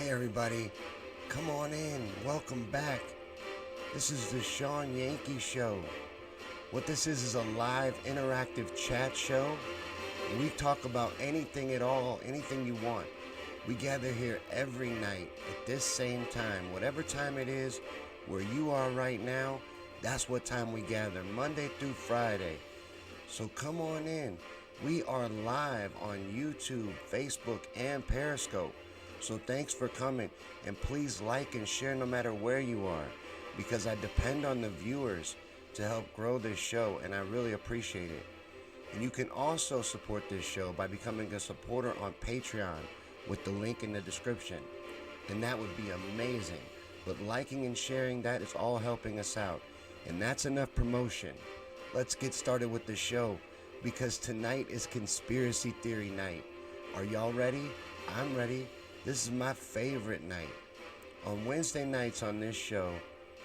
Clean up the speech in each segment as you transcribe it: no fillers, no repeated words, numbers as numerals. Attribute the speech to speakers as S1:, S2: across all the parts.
S1: Hey everybody, come on in. Welcome back. This is the Shawn Yankey Show. What this is a live interactive chat show. We talk about anything at all, anything you want. We gather here every night at this same time, whatever time it is where you are right now. That's what time we gather, Monday through Friday. So come on in. We are live on YouTube, Facebook, and Periscope. So thanks for coming, and please like and share no matter where you are, because I depend on the viewers to help grow this show, and I really appreciate it. And you can also support this show by becoming a supporter on Patreon with the link in the description, and that would be amazing. But liking and sharing, that is all helping us out, and that's enough promotion. Let's get started with the show, because tonight is Conspiracy Theory Night. Are y'all ready? I'm ready. This is my favorite night. On Wednesday nights on this show,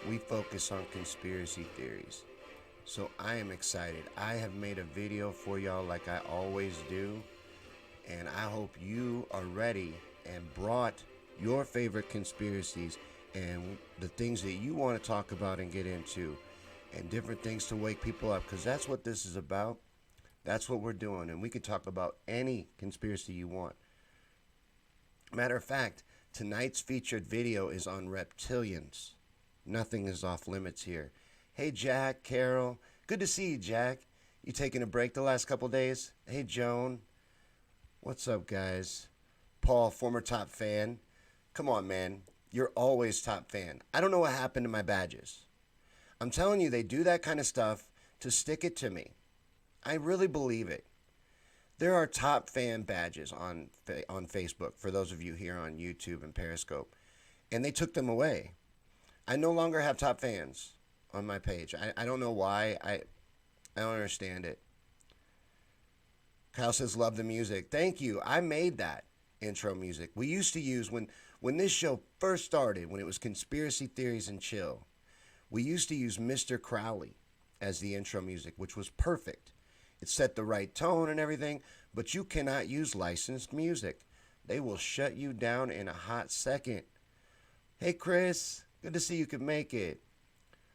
S1: we focus on conspiracy theories. So I am excited. I have made a video for y'all like I always do, and I hope you are ready and brought your favorite conspiracies and the things that you want to talk about and get into, and different things to wake people up, because that's what this is about. That's what we're doing, and we can talk about any conspiracy you want. Matter of fact, tonight's featured video is on reptilians. Nothing is off limits here. Hey Jack, Carol, good to see you, Jack. You taking a break the last couple days? Hey Joan, what's up guys? Paul, former top fan. Come on man, you're always top fan. I don't know what happened to my badges. I'm telling you, they do that kind of stuff to stick it to me. I really believe it. There are top fan badges on Facebook for those of you here on YouTube and Periscope, and they took them away. I no longer have top fans on my page. I don't know why. I don't understand it. Kyle says, love the music. Thank you. I made that intro music. We used to use, when this show first started, when it was Conspiracy Theories and Chill, we used to use Mr. Crowley as the intro music, which was perfect. It set the right tone and everything, but you cannot use licensed music. They will shut you down in a hot second. Hey Chris, good to see you could make it.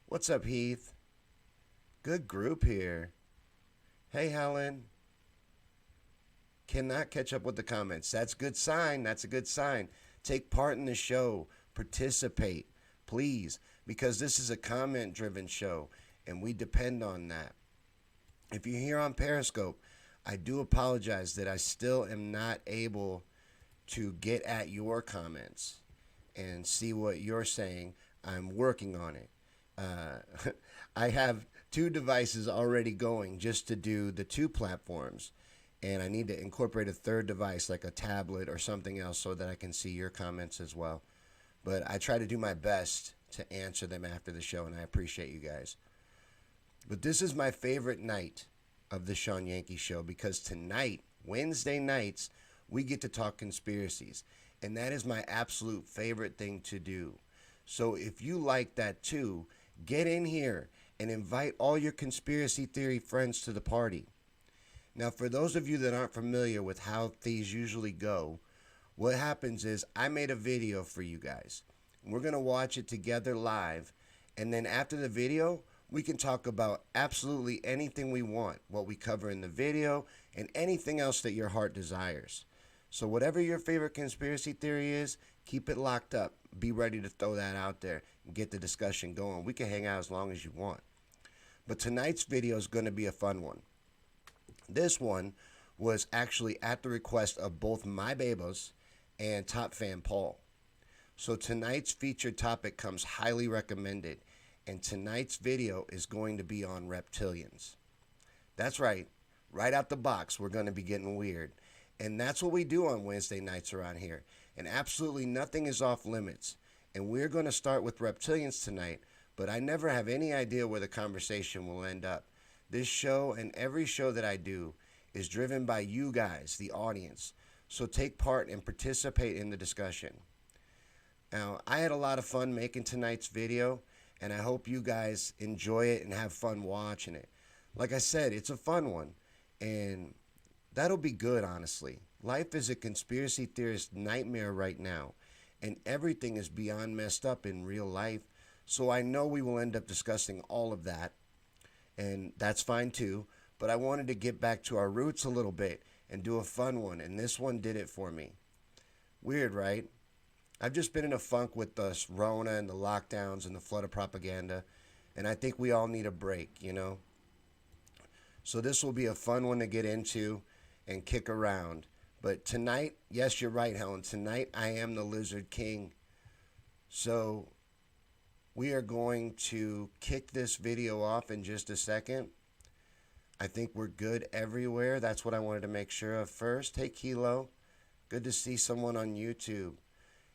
S1: What's up Heath? Good group here. Hey Helen. Cannot catch up with the comments. That's a good sign. That's a good sign. Take part in the show. Participate, please, because this is a comment-driven show, and we depend on that. If you're here on Periscope, I do apologize that I still am not able to get at your comments and see what you're saying. I'm working on it. I have 2 devices already going just to do the 2 platforms, and I need to incorporate a 3rd device like a tablet or something else so that I can see your comments as well. But I try to do my best to answer them after the show, and I appreciate you guys. But this is my favorite night of the Shawn Yankey Show, because tonight, Wednesday nights, we get to talk conspiracies. And that is my absolute favorite thing to do. So if you like that too, get in here and invite all your conspiracy theory friends to the party. Now, for those of you that aren't familiar with how these usually go, what happens is I made a video for you guys. We're going to watch it together live, and then after the video, we can talk about absolutely anything we want, what we cover in the video, and anything else that your heart desires. So whatever your favorite conspiracy theory is, keep it locked up. Be ready to throw that out there and get the discussion going. We can hang out as long as you want. But tonight's video is going to be a fun one. This one was actually at the request of both my babos and top fan Paul. So tonight's featured topic comes highly recommended. And tonight's video is going to be on reptilians. That's right. Right out the box, we're going to be getting weird. And that's what we do on Wednesday nights around here. And absolutely nothing is off limits. And we're going to start with reptilians tonight, but I never have any idea where the conversation will end up. This show and every show that I do is driven by you guys, the audience. So take part and participate in the discussion. Now, I had a lot of fun making tonight's video, and I hope you guys enjoy it and have fun watching it. Like I said, it's a fun one, and that'll be good, honestly. Life is a conspiracy theorist nightmare right now, and everything is beyond messed up in real life. So I know we will end up discussing all of that, and that's fine too. But I wanted to get back to our roots a little bit and do a fun one, and this one did it for me. Weird, right? I've just been in a funk with the Rona and the lockdowns and the flood of propaganda, and I think we all need a break. So this will be a fun one to get into and kick around. But tonight, yes, you're right, Helen. Tonight I am the Lizard King. So we are going to kick this video off in just a second. I think we're good everywhere. That's what I wanted to make sure of first. Hey, Kilo. Good to see someone on YouTube.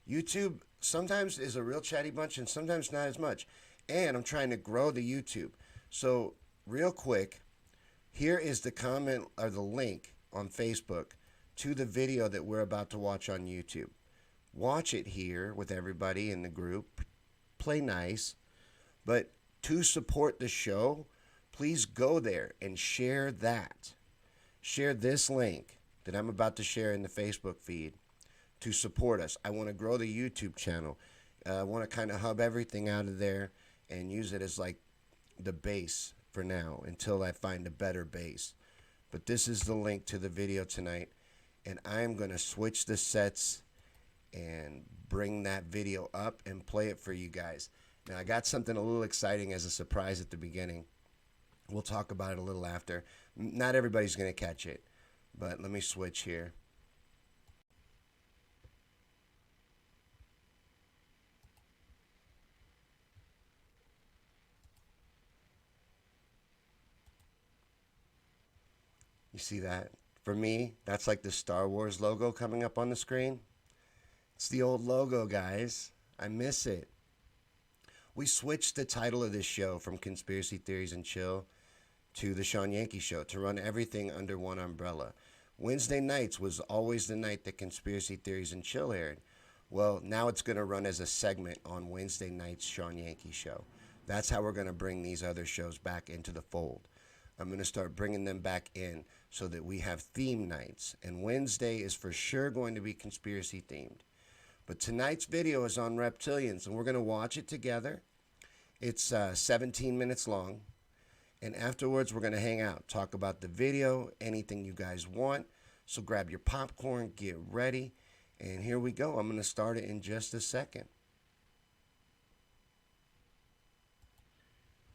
S1: YouTube sometimes is a real chatty bunch and sometimes not as much. And I'm trying to grow the YouTube. So real quick, here is the comment or the link on Facebook to the video that we're about to watch on YouTube. Watch it here with everybody in the group. Play nice. But to support the show, please go there and share that. Share this link that I'm about to share in the Facebook feed to support us. I want to grow the YouTube channel. I want to kind of hub everything out of there and use it as like the base for now until I find a better base. But this is the link to the video tonight, and I'm going to switch the sets and bring that video up and play it for you guys. Now, I got something a little exciting as a surprise at the beginning. We'll talk about it a little after. Not everybody's going to catch it, but let me switch here. You see that? For me, that's like the Star Wars logo coming up on the screen. It's the old logo, guys. I miss it. We switched the title of this show from Conspiracy Theories and Chill to the Shawn Yankey Show to run everything under one umbrella. Wednesday nights was always the night that Conspiracy Theories and Chill aired. Well, now it's going to run as a segment on Wednesday night's Shawn Yankey Show. That's how we're going to bring these other shows back into the fold. I'm going to start bringing them back in so that we have theme nights. And Wednesday is for sure going to be conspiracy themed. But tonight's video is on reptilians, and we're going to watch it together. It's 17 minutes long. And afterwards, we're going to hang out, talk about the video, anything you guys want. So grab your popcorn, get ready. And here we go. I'm going to start it in just a second.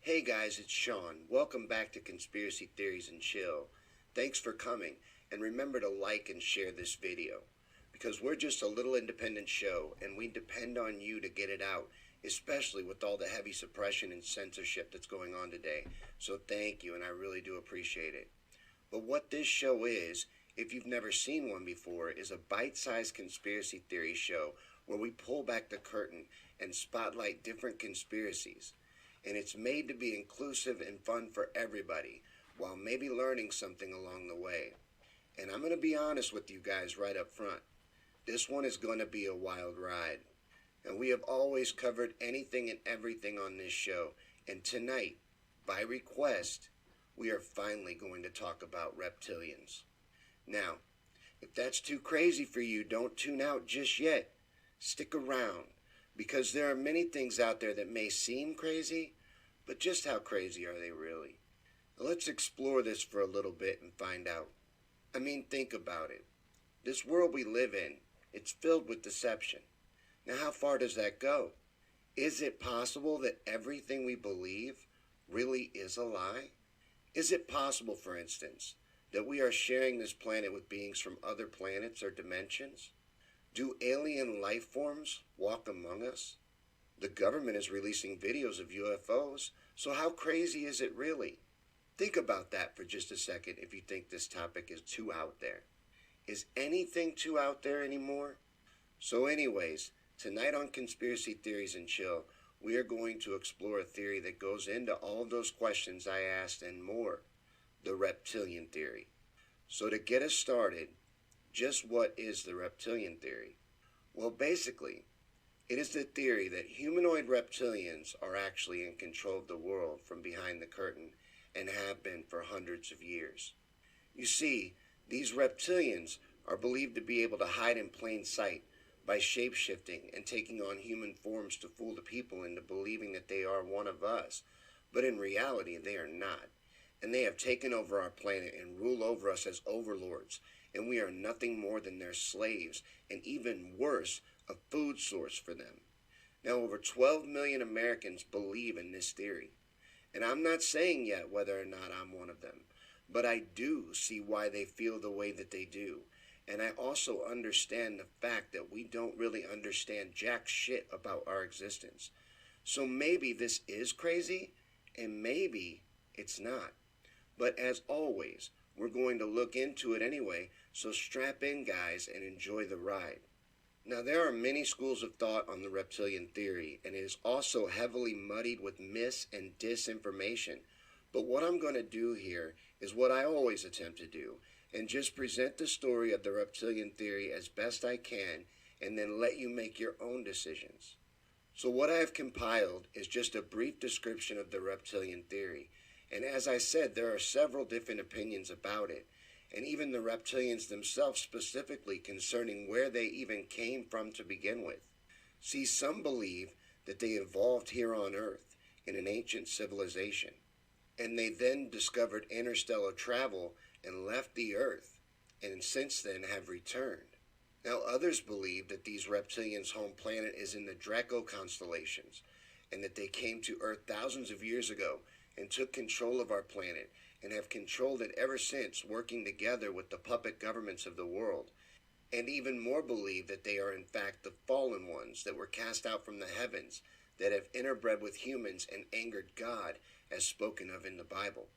S1: Hey guys, it's Shawn. Welcome back to Conspiracy Theories and Chill. Thanks for coming, and remember to like and share this video, because we're just a little independent show, and we depend on you to get it out, especially with all the heavy suppression and censorship that's going on today. So thank you, and I really do appreciate it. But what this show is, if you've never seen one before, is a bite-sized conspiracy theory show where we pull back the curtain and spotlight different conspiracies. And it's made to be inclusive and fun for everybody, while maybe learning something along the way. And I'm going to be honest with you guys right up front. This one is going to be a wild ride. And we have always covered anything and everything on this show. And tonight, by request, we are finally going to talk about reptilians. Now, if that's too crazy for you, don't tune out just yet. Stick around. Because there are many things out there that may seem crazy, but just how crazy are they really? Now let's explore this for a little bit and find out. I mean, think about it. This world we live in, it's filled with deception. Now, how far does that go? Is it possible that everything we believe really is a lie? Is it possible, for instance, that we are sharing this planet with beings from other planets or dimensions? Do alien life forms walk among us? The government is releasing videos of UFOs, so how crazy is it really? Think about that for just a second if you think this topic is too out there. Is anything too out there anymore? So anyways, tonight on Conspiracy Theories and Chill, we are going to explore a theory that goes into all of those questions I asked and more, the reptilian theory. So to get us started, just what is the reptilian theory? Well, basically, it is the theory that humanoid reptilians are actually in control of the world from behind the curtain and have been for hundreds of years. You see, these reptilians are believed to be able to hide in plain sight by shape-shifting and taking on human forms to fool the people into believing that they are one of us, but in reality they are not. And they have taken over our planet and rule over us as overlords, and we are nothing more than their slaves, and even worse, a food source for them. Now, over 12 million Americans believe in this theory, and I'm not saying yet whether or not I'm one of them, but I do see why they feel the way that they do, and I also understand the fact that we don't really understand jack shit about our existence. So maybe this is crazy, and maybe it's not. But as always, we're going to look into it anyway, so strap in, guys, and enjoy the ride. Now, there are many schools of thought on the reptilian theory, and it is also heavily muddied with mis and disinformation. But what I'm going to do here is what I always attempt to do, and just present the story of the reptilian theory as best I can, and then let you make your own decisions. So what I have compiled is just a brief description of the reptilian theory, and as I said, there are several different opinions about it, and even the reptilians themselves specifically concerning where they even came from to begin with. See, some believe that they evolved here on Earth in an ancient civilization, and they then discovered interstellar travel and left the Earth, and since then have returned. Now, others believe that these reptilians' home planet is in the Draco constellations, and that they came to Earth thousands of years ago and took control of our planet and have controlled it ever since, working together with the puppet governments of the world. And even more believe that they are in fact the fallen ones that were cast out from the heavens, that have interbred with humans and angered God, as spoken of in the Bible.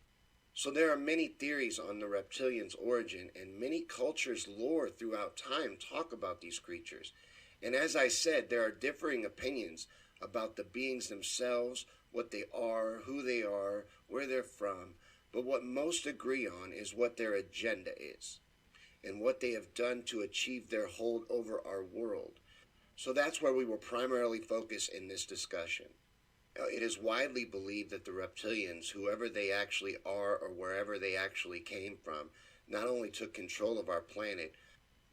S1: So there are many theories on the reptilians' origin, and many cultures' lore throughout time talk about these creatures. And as I said, there are differing opinions about the beings themselves, what they are, who they are, where they're from, but what most agree on is what their agenda is, and what they have done to achieve their hold over our world. So that's where we will primarily focus in this discussion. Now, it is widely believed that the reptilians, whoever they actually are or wherever they actually came from, not only took control of our planet,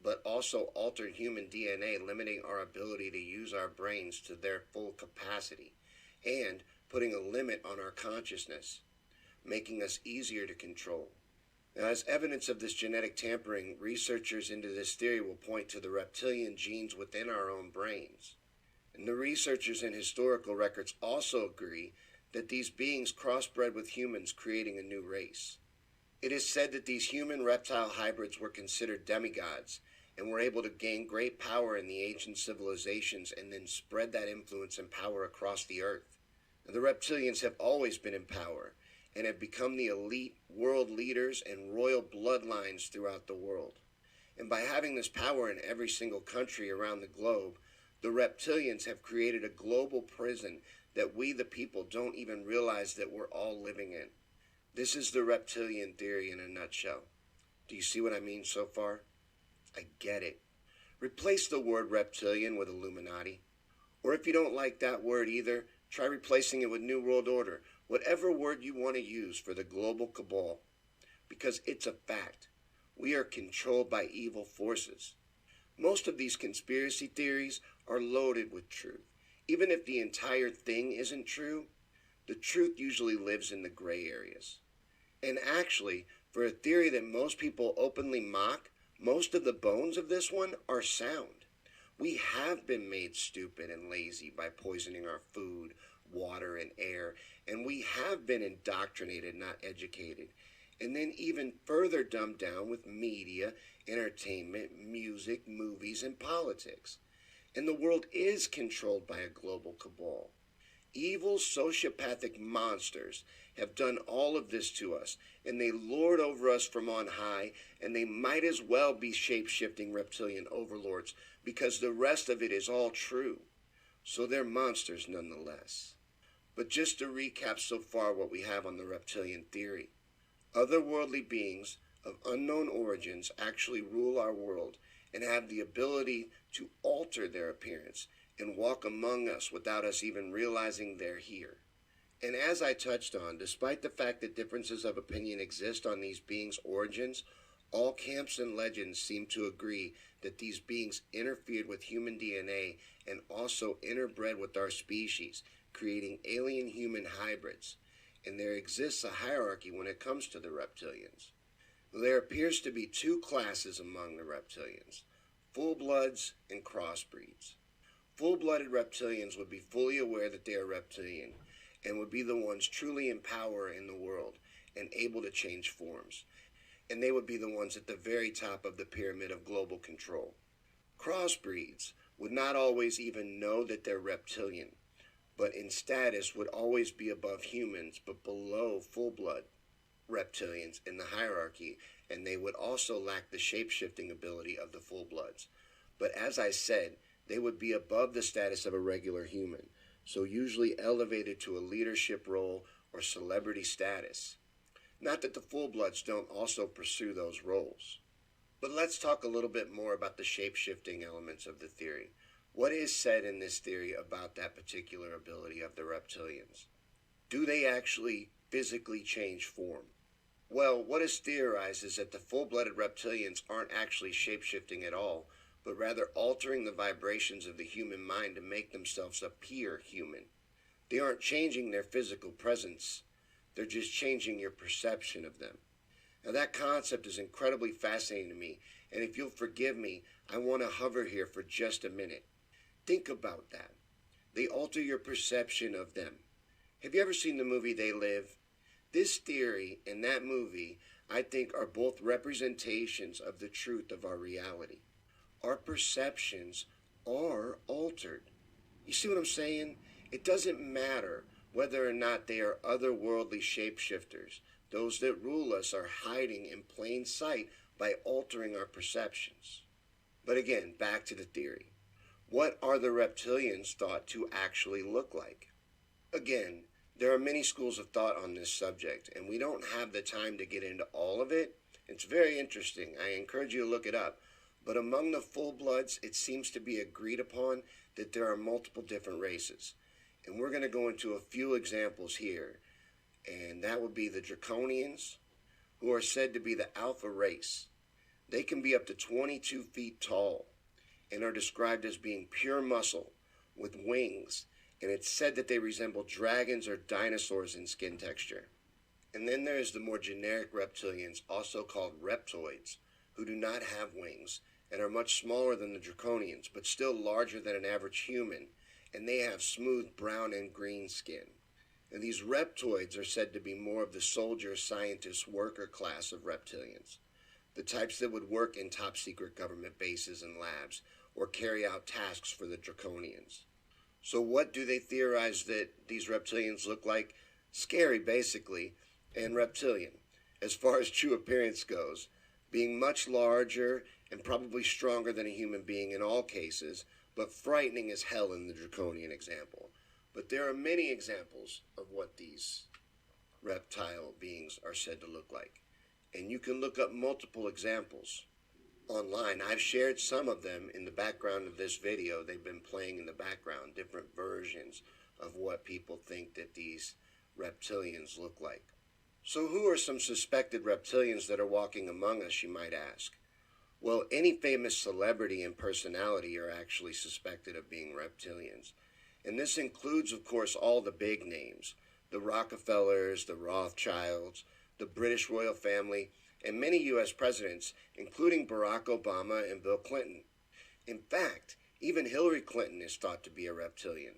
S1: but also altered human DNA, limiting our ability to use our brains to their full capacity, and putting a limit on our consciousness, making us easier to control. Now, as evidence of this genetic tampering, researchers into this theory will point to the reptilian genes within our own brains. And the researchers in historical records also agree that these beings crossbred with humans, creating a new race. It is said that these human-reptile hybrids were considered demigods and were able to gain great power in the ancient civilizations and then spread that influence and power across the earth. Now, the reptilians have always been in power and have become the elite world leaders and royal bloodlines throughout the world. And by having this power in every single country around the globe, the reptilians have created a global prison that we the people don't even realize that we're all living in. This is the reptilian theory in a nutshell. Do you see what I mean so far? I get it. Replace the word reptilian with Illuminati. Or if you don't like that word either, try replacing it with New World Order, whatever word you want to use for the global cabal. Because it's a fact. We are controlled by evil forces. Most of these conspiracy theories are loaded with truth. Even if the entire thing isn't true, the truth usually lives in the gray areas. And actually, for a theory that most people openly mock, most of the bones of this one are sound. We have been made stupid and lazy by poisoning our food, water, and air, and we have been indoctrinated, not educated, and then even further dumbed down with media, entertainment, music, movies, and politics. And the world is controlled by a global cabal. Evil sociopathic monsters have done all of this to us, and they lord over us from on high, and they might as well be shape-shifting reptilian overlords, because the rest of it is all true. So they're monsters nonetheless. But just to recap so far what we have on the reptilian theory. Otherworldly beings of unknown origins actually rule our world and have the ability to alter their appearance and walk among us without us even realizing they're here. And as I touched on, despite the fact that differences of opinion exist on these beings' origins, All camps and legends seem to agree that these beings interfered with human DNA and also interbred with our species, creating alien human hybrids. And there exists a hierarchy when it comes to the reptilians. There appears to be two classes among the reptilians: full-bloods and crossbreeds. Full-blooded reptilians would be fully aware that they are reptilian and would be the ones truly in power in the world and able to change forms. And they would be the ones at the very top of the pyramid of global control. Crossbreeds would not always even know that they're reptilian, but in status would always be above humans but below full-blood reptilians in the hierarchy, and they would also lack the shape-shifting ability of the full-bloods. But as I said, they would be above the status of a regular human, so usually elevated to a leadership role or celebrity status. Not that the full-bloods don't also pursue those roles. But let's talk a little bit more about the shape-shifting elements of the theory. What is said in this theory about that particular ability of the reptilians? Do they actually physically change form? Well, what is theorized is that the full-blooded reptilians aren't actually shape-shifting at all, but rather altering the vibrations of the human mind to make themselves appear human. They aren't changing their physical presence, they're just changing your perception of them. Now that concept is incredibly fascinating to me, and if you'll forgive me, I want to hover here for just a minute. Think about that. They alter your perception of them. Have you ever seen the movie They Live? This theory and that movie, I think, are both representations of the truth of our reality. Our perceptions are altered. You see what I'm saying? It doesn't matter whether or not they are otherworldly shapeshifters. Those that rule us are hiding in plain sight by altering our perceptions. But again, back to the theory. What are the reptilians thought to actually look like? Again, there are many schools of thought on this subject, and we don't have the time to get into all of it. It's very interesting. I encourage you to look it up. But among the full-bloods, it seems to be agreed upon that there are multiple different races. And we're going to go into a few examples here. And that would be the Draconians, who are said to be the alpha race. They can be up to 22 feet tall and are described as being pure muscle with wings, and it's said that they resemble dragons or dinosaurs in skin texture. And then there is the more generic reptilians, also called reptoids, who do not have wings and are much smaller than the Draconians, but still larger than an average human, and they have smooth brown and green skin. And these reptoids are said to be more of the soldier, scientist, worker class of reptilians, the types that would work in top-secret government bases and labs or carry out tasks for the Draconians. So what do they theorize that these reptilians look like? Scary, basically, and reptilian, as far as true appearance goes, being much larger and probably stronger than a human being in all cases, but frightening as hell in the Draconian example. But there are many examples of what these reptile beings are said to look like. And you can look up multiple examples online. I've shared some of them in the background of this video. They've been playing in the background, different versions of what people think that these reptilians look like. So who are some suspected reptilians that are walking among us, you might ask? Well, any famous celebrity and personality are actually suspected of being reptilians. And this includes, of course, all the big names: the Rockefellers, the Rothschilds, the British royal family, and many U.S. presidents, including Barack Obama and Bill Clinton. In fact, even Hillary Clinton is thought to be a reptilian.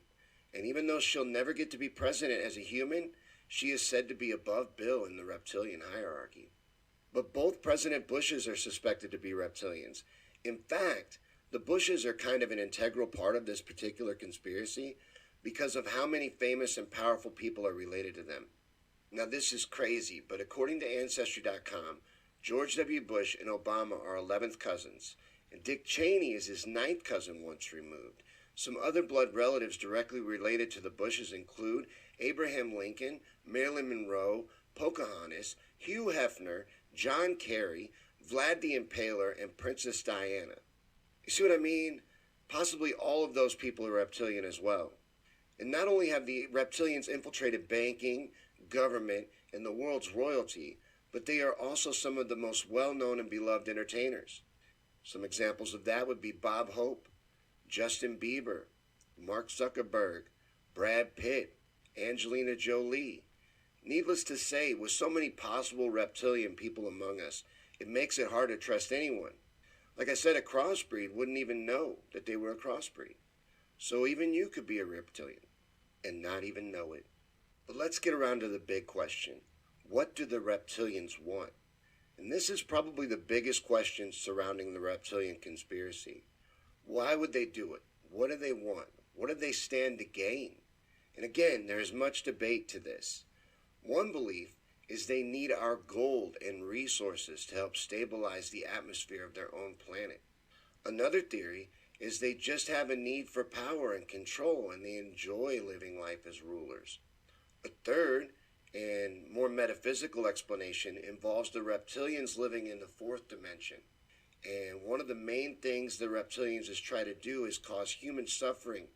S1: And even though she'll never get to be president as a human, she is said to be above Bill in the reptilian hierarchy. But both President Bushes are suspected to be reptilians. In fact, the Bushes are kind of an integral part of this particular conspiracy because of how many famous and powerful people are related to them. Now this is crazy, but according to Ancestry.com, George W. Bush and Obama are 11th cousins, and Dick Cheney is his 9th cousin once removed. Some other blood relatives directly related to the Bushes include Abraham Lincoln, Marilyn Monroe, Pocahontas, Hugh Hefner, John Kerry, Vlad the Impaler, and Princess Diana. You see what I mean? Possibly all of those people are reptilian as well. And not only have the reptilians infiltrated banking, government, and the world's royalty, but they are also some of the most well-known and beloved entertainers. Some examples of that would be Bob Hope, Justin Bieber, Mark Zuckerberg, Brad Pitt, Angelina Jolie. Needless to say, with so many possible reptilian people among us, it makes it hard to trust anyone. Like I said, a crossbreed wouldn't even know that they were a crossbreed. So even you could be a reptilian and not even know it. But let's get around to the big question. What do the reptilians want? And this is probably the biggest question surrounding the reptilian conspiracy. Why would they do it? What do they want? What do they stand to gain? And again, there is much debate to this. One belief is they need our gold and resources to help stabilize the atmosphere of their own planet. Another theory is they just have a need for power and control, and they enjoy living life as rulers. A third and more metaphysical explanation involves the reptilians living in the fourth dimension. And one of the main things the reptilians is try to do is cause human suffering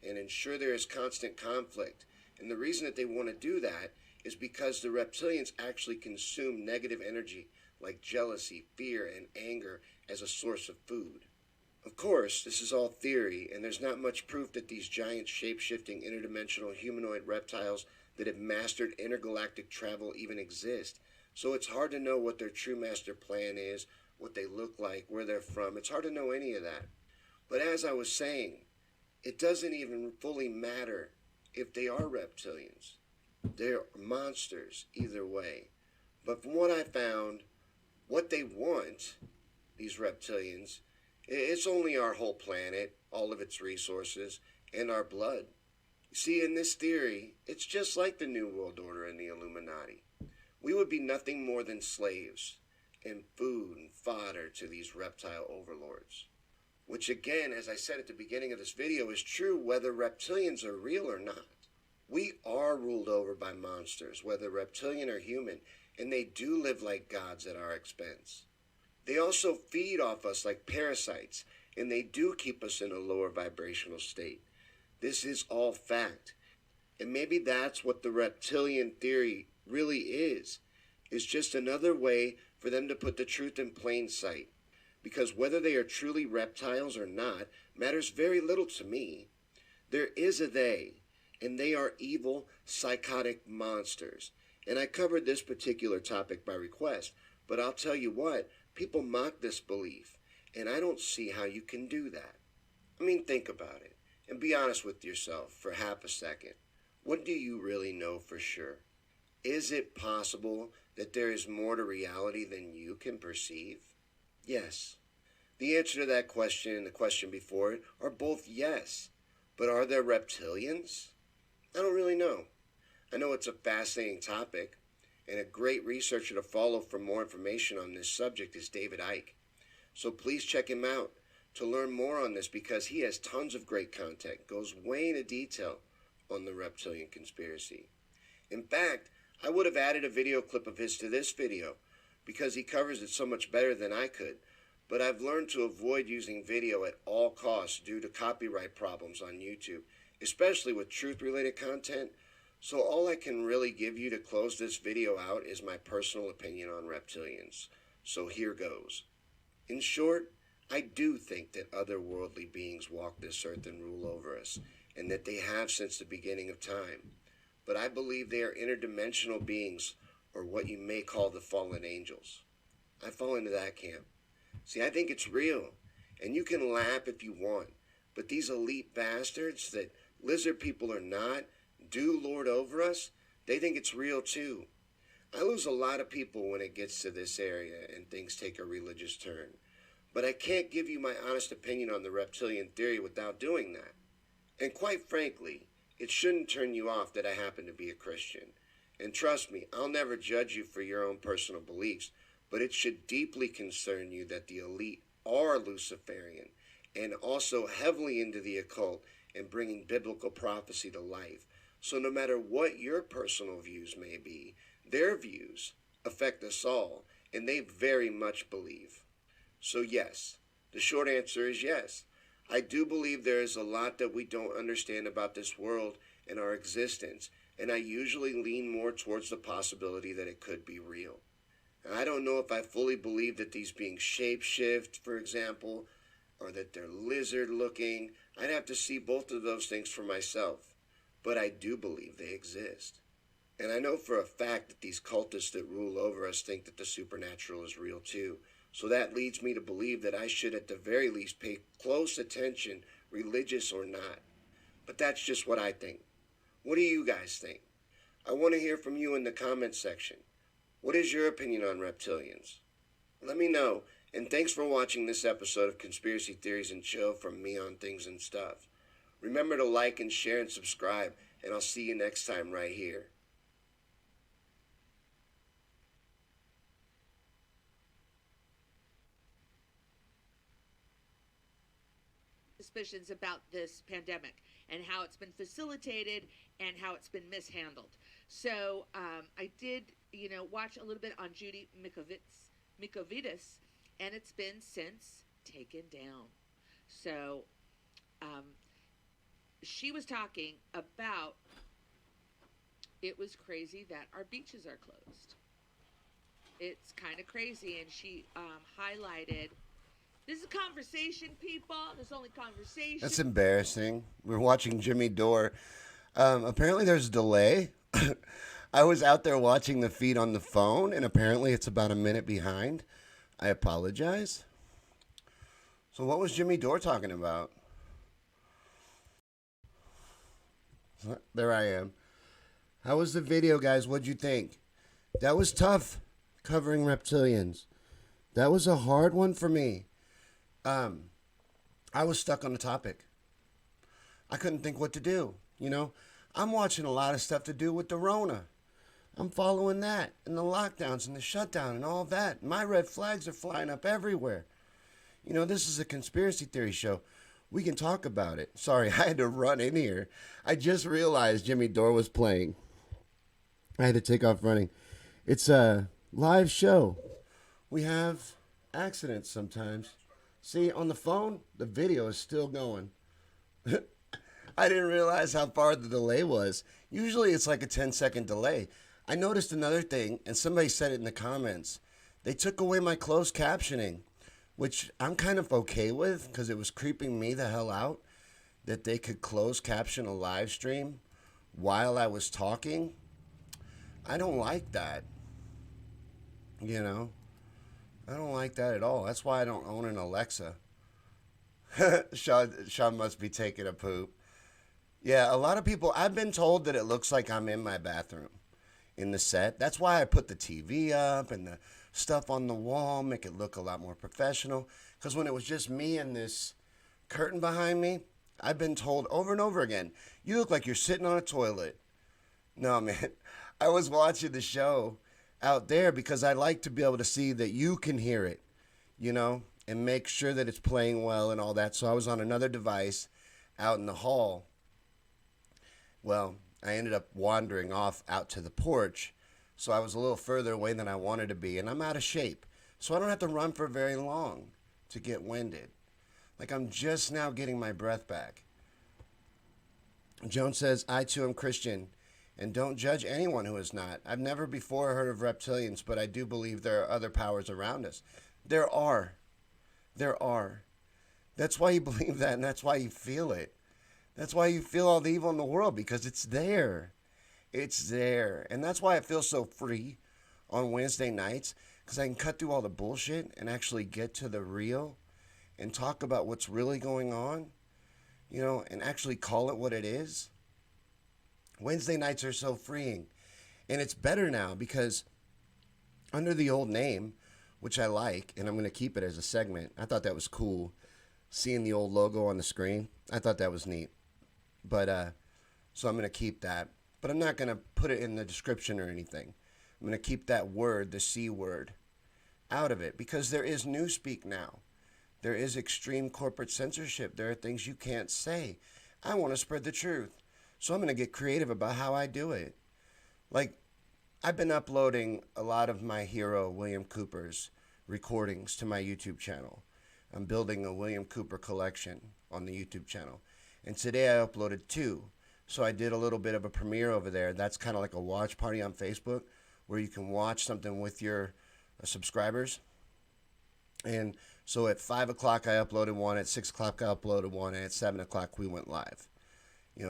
S1: and ensure there is constant conflict. And the reason that they want to do that is because the reptilians actually consume negative energy like jealousy, fear, and anger as a source of food. Of course, this is all theory, and there's not much proof that these giant shape-shifting interdimensional humanoid reptiles that have mastered intergalactic travel even exist. So it's hard to know what their true master plan is, what they look like, where they're from. It's hard to know any of that. But as I was saying, it doesn't even fully matter if they are reptilians. They're monsters either way. But from what I found, what they want, these reptilians, it's only our whole planet, all of its resources, and our blood. You see, in this theory, it's just like the New World Order and the Illuminati. We would be nothing more than slaves and food and fodder to these reptile overlords. Which again, as I said at the beginning of this video, is true whether reptilians are real or not. We are ruled over by monsters, whether reptilian or human, and they do live like gods at our expense. They also feed off us like parasites, and they do keep us in a lower vibrational state. This is all fact. And maybe that's what the reptilian theory really is just another way for them to put the truth in plain sight. Because whether they are truly reptiles or not matters very little to me. There is a they, and they are evil, psychotic monsters. And I covered this particular topic by request, but I'll tell you what, people mock this belief, and I don't see how you can do that. I mean, think about it, and be honest with yourself for half a second. What do you really know for sure? Is it possible that there is more to reality than you can perceive? Yes. The answer to that question and the question before it are both yes. But are there reptilians? I don't really know. I know it's a fascinating topic, and a great researcher to follow for more information on this subject is David Icke. So please check him out to learn more on this, because he has tons of great content, goes way into detail on the reptilian conspiracy. In fact, I would have added a video clip of his to this video because he covers it so much better than I could, but I've learned to avoid using video at all costs due to copyright problems on YouTube, especially with truth-related content. So all I can really give you to close this video out is my personal opinion on reptilians. So here goes. In short, I do think that otherworldly beings walk this earth and rule over us, and that they have since the beginning of time. But I believe they are interdimensional beings, or what you may call the fallen angels. I fall into that camp. See, I think it's real, and you can laugh if you want, but these elite bastards that lizard people or not do lord over us, they think it's real too. I lose a lot of people when it gets to this area and things take a religious turn. But I can't give you my honest opinion on the reptilian theory without doing that. And quite frankly, it shouldn't turn you off that I happen to be a Christian. And trust me, I'll never judge you for your own personal beliefs, but it should deeply concern you that the elite are Luciferian and also heavily into the occult and bringing biblical prophecy to life. So no matter what your personal views may be, their views affect us all, and they very much believe. So yes, the short answer is yes. I do believe there is a lot that we don't understand about this world and our existence, and I usually lean more towards the possibility that it could be real. And I don't know if I fully believe that these beings shapeshift, for example, or that they're lizard looking. I'd have to see both of those things for myself. But I do believe they exist. And I know for a fact that these cultists that rule over us think that the supernatural is real too. So that leads me to believe that I should at the very least pay close attention, religious or not. But that's just what I think. What do you guys think? I want to hear from you in the comments section. What is your opinion on reptilians? Let me know. And thanks for watching this episode of Conspiracy Theories and Chill from me on Things and Stuff. Remember to like and share and subscribe, and I'll see you next time right here.
S2: Suspicions about this pandemic and how it's been facilitated and how it's been mishandled. So I did, watch a little bit on Judy Mikovits, and it's been since taken down. So she was talking about it was crazy that our beaches are closed. It's kind of crazy, and she highlighted this is conversation, people. There's only conversation.
S1: That's embarrassing. We're watching Jimmy Dore. Apparently, there's a delay. I was out there watching the feed on the phone, and apparently, it's about a minute behind. I apologize. So, what was Jimmy Dore talking about? There I am. How was the video, guys? What'd you think? That was tough, covering reptilians. That was a hard one for me. I was stuck on the topic. I couldn't think what to do. I'm watching a lot of stuff to do with the Rona. I'm following that and the lockdowns and the shutdown and all that. My red flags are flying up everywhere. This is a conspiracy theory show. We can talk about it. Sorry, I had to run in here. I just realized Jimmy Dore was playing. I had to take off running. It's a live show. We have accidents sometimes. See, on the phone, the video is still going. I didn't realize how far the delay was. Usually it's like a 10-second delay. I noticed another thing, and somebody said it in the comments. They took away my closed captioning, which I'm kind of okay with because it was creeping me the hell out that they could close caption a live stream while I was talking. I don't like that. I don't like that at all. That's why I don't own an Alexa. Shawn must be taking a poop. Yeah, a lot of people, I've been told that it looks like I'm in my bathroom in the set. That's why I put the TV up and the stuff on the wall, make it look a lot more professional. Because when it was just me and this curtain behind me, I've been told over and over again, you look like you're sitting on a toilet. No, man. I was watching the show out there because I like to be able to see that you can hear it, and make sure that it's playing well and all that. So I was on another device out in the hall. Well, I ended up wandering off out to the porch, so I was a little further away than I wanted to be, and I'm out of shape. So I don't have to run for very long to get winded. Like I'm just now getting my breath back. Joan says, I too am Christian. And don't judge anyone who is not. I've never before heard of reptilians, but I do believe there are other powers around us. There are. There are. That's why you believe that, and that's why you feel it. That's why you feel all the evil in the world, because it's there. It's there. And that's why I feel so free on Wednesday nights, because I can cut through all the bullshit and actually get to the real and talk about what's really going on, and actually call it what it is. Wednesday nights are so freeing. And it's better now because under the old name, which I like, and I'm going to keep it as a segment. I thought that was cool. Seeing the old logo on the screen, I thought that was neat. But, so I'm going to keep that. But I'm not going to put it in the description or anything. I'm going to keep that word, the C word, out of it because there is newspeak now. There is extreme corporate censorship. There are things you can't say. I want to spread the truth. So I'm going to get creative about how I do it. Like, I've been uploading a lot of my hero, William Cooper's recordings to my YouTube channel. I'm building a William Cooper collection on the YouTube channel. And today I uploaded 2. So I did a little bit of a premiere over there. That's kind of like a watch party on Facebook where you can watch something with your subscribers. And so at 5 o'clock I uploaded one, at 6 o'clock I uploaded one, and at 7 o'clock we went live.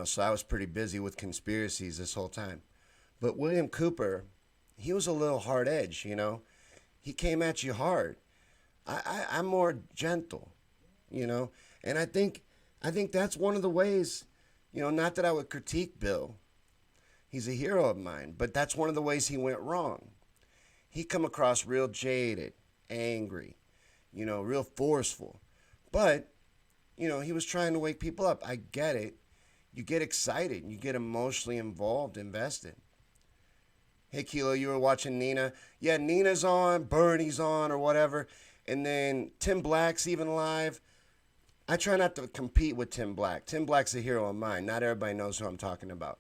S1: So I was pretty busy with conspiracies this whole time. But William Cooper, he was a little hard edge, He came at you hard. I'm more gentle, And I think that's one of the ways, not that I would critique Bill. He's a hero of mine, but that's one of the ways he went wrong. He come across real jaded, angry, real forceful. But, he was trying to wake people up. I get it. You get excited. You get emotionally involved, invested. Hey, Kilo, you were watching Nina. Yeah, Nina's on, Bernie's on, or whatever. And then Tim Black's even live. I try not to compete with Tim Black. Tim Black's a hero of mine. Not everybody knows who I'm talking about.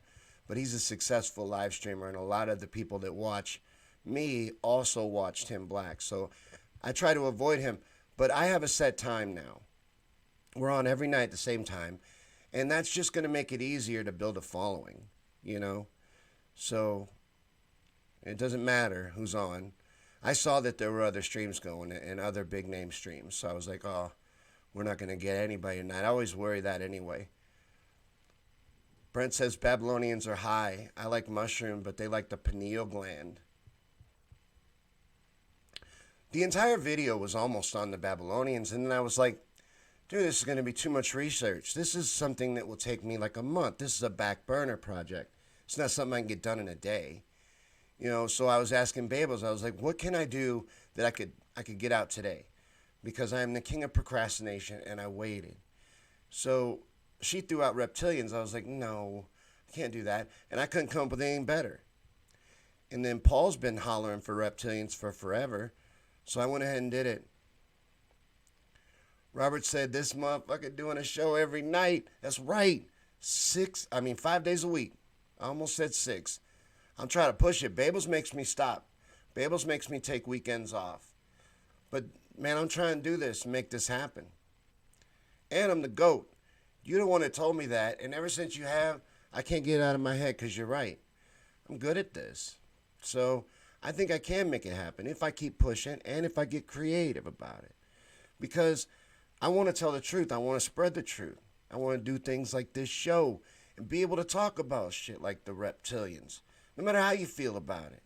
S1: But he's a successful live streamer, and a lot of the people that watch me also watch Tim Black. So I try to avoid him. But I have a set time now. We're on every night at the same time. And that's just going to make it easier to build a following, So it doesn't matter who's on. I saw that there were other streams going and other big name streams. So I was like, oh, we're not going to get anybody tonight. I always worry that anyway. Brent says Babylonians are high. I like mushroom, but they like the pineal gland. The entire video was almost on the Babylonians. And then I was like, dude, this is going to be too much research. This is something that will take me like a month. This is a back burner project. It's not something I can get done in a day. So I was asking Babels, I was like, what can I do that I could get out today? Because I am the king of procrastination, and I waited. So she threw out reptilians. I was like, no, I can't do that. And I couldn't come up with anything better. And then Paul's been hollering for reptilians for forever. So I went ahead and did it. Robert said, this motherfucker doing a show every night. That's right. 5 days a week. I almost said 6. I'm trying to push it. Babels makes me stop. Babels makes me take weekends off. But, man, I'm trying to do this, make this happen. And I'm the GOAT. You're the one that told me that. And ever since you have, I can't get it out of my head because you're right. I'm good at this. So I think I can make it happen if I keep pushing and if I get creative about it. Because I want to tell the truth. I want to spread the truth. I want to do things like this show and be able to talk about shit like the reptilians, no matter how you feel about it.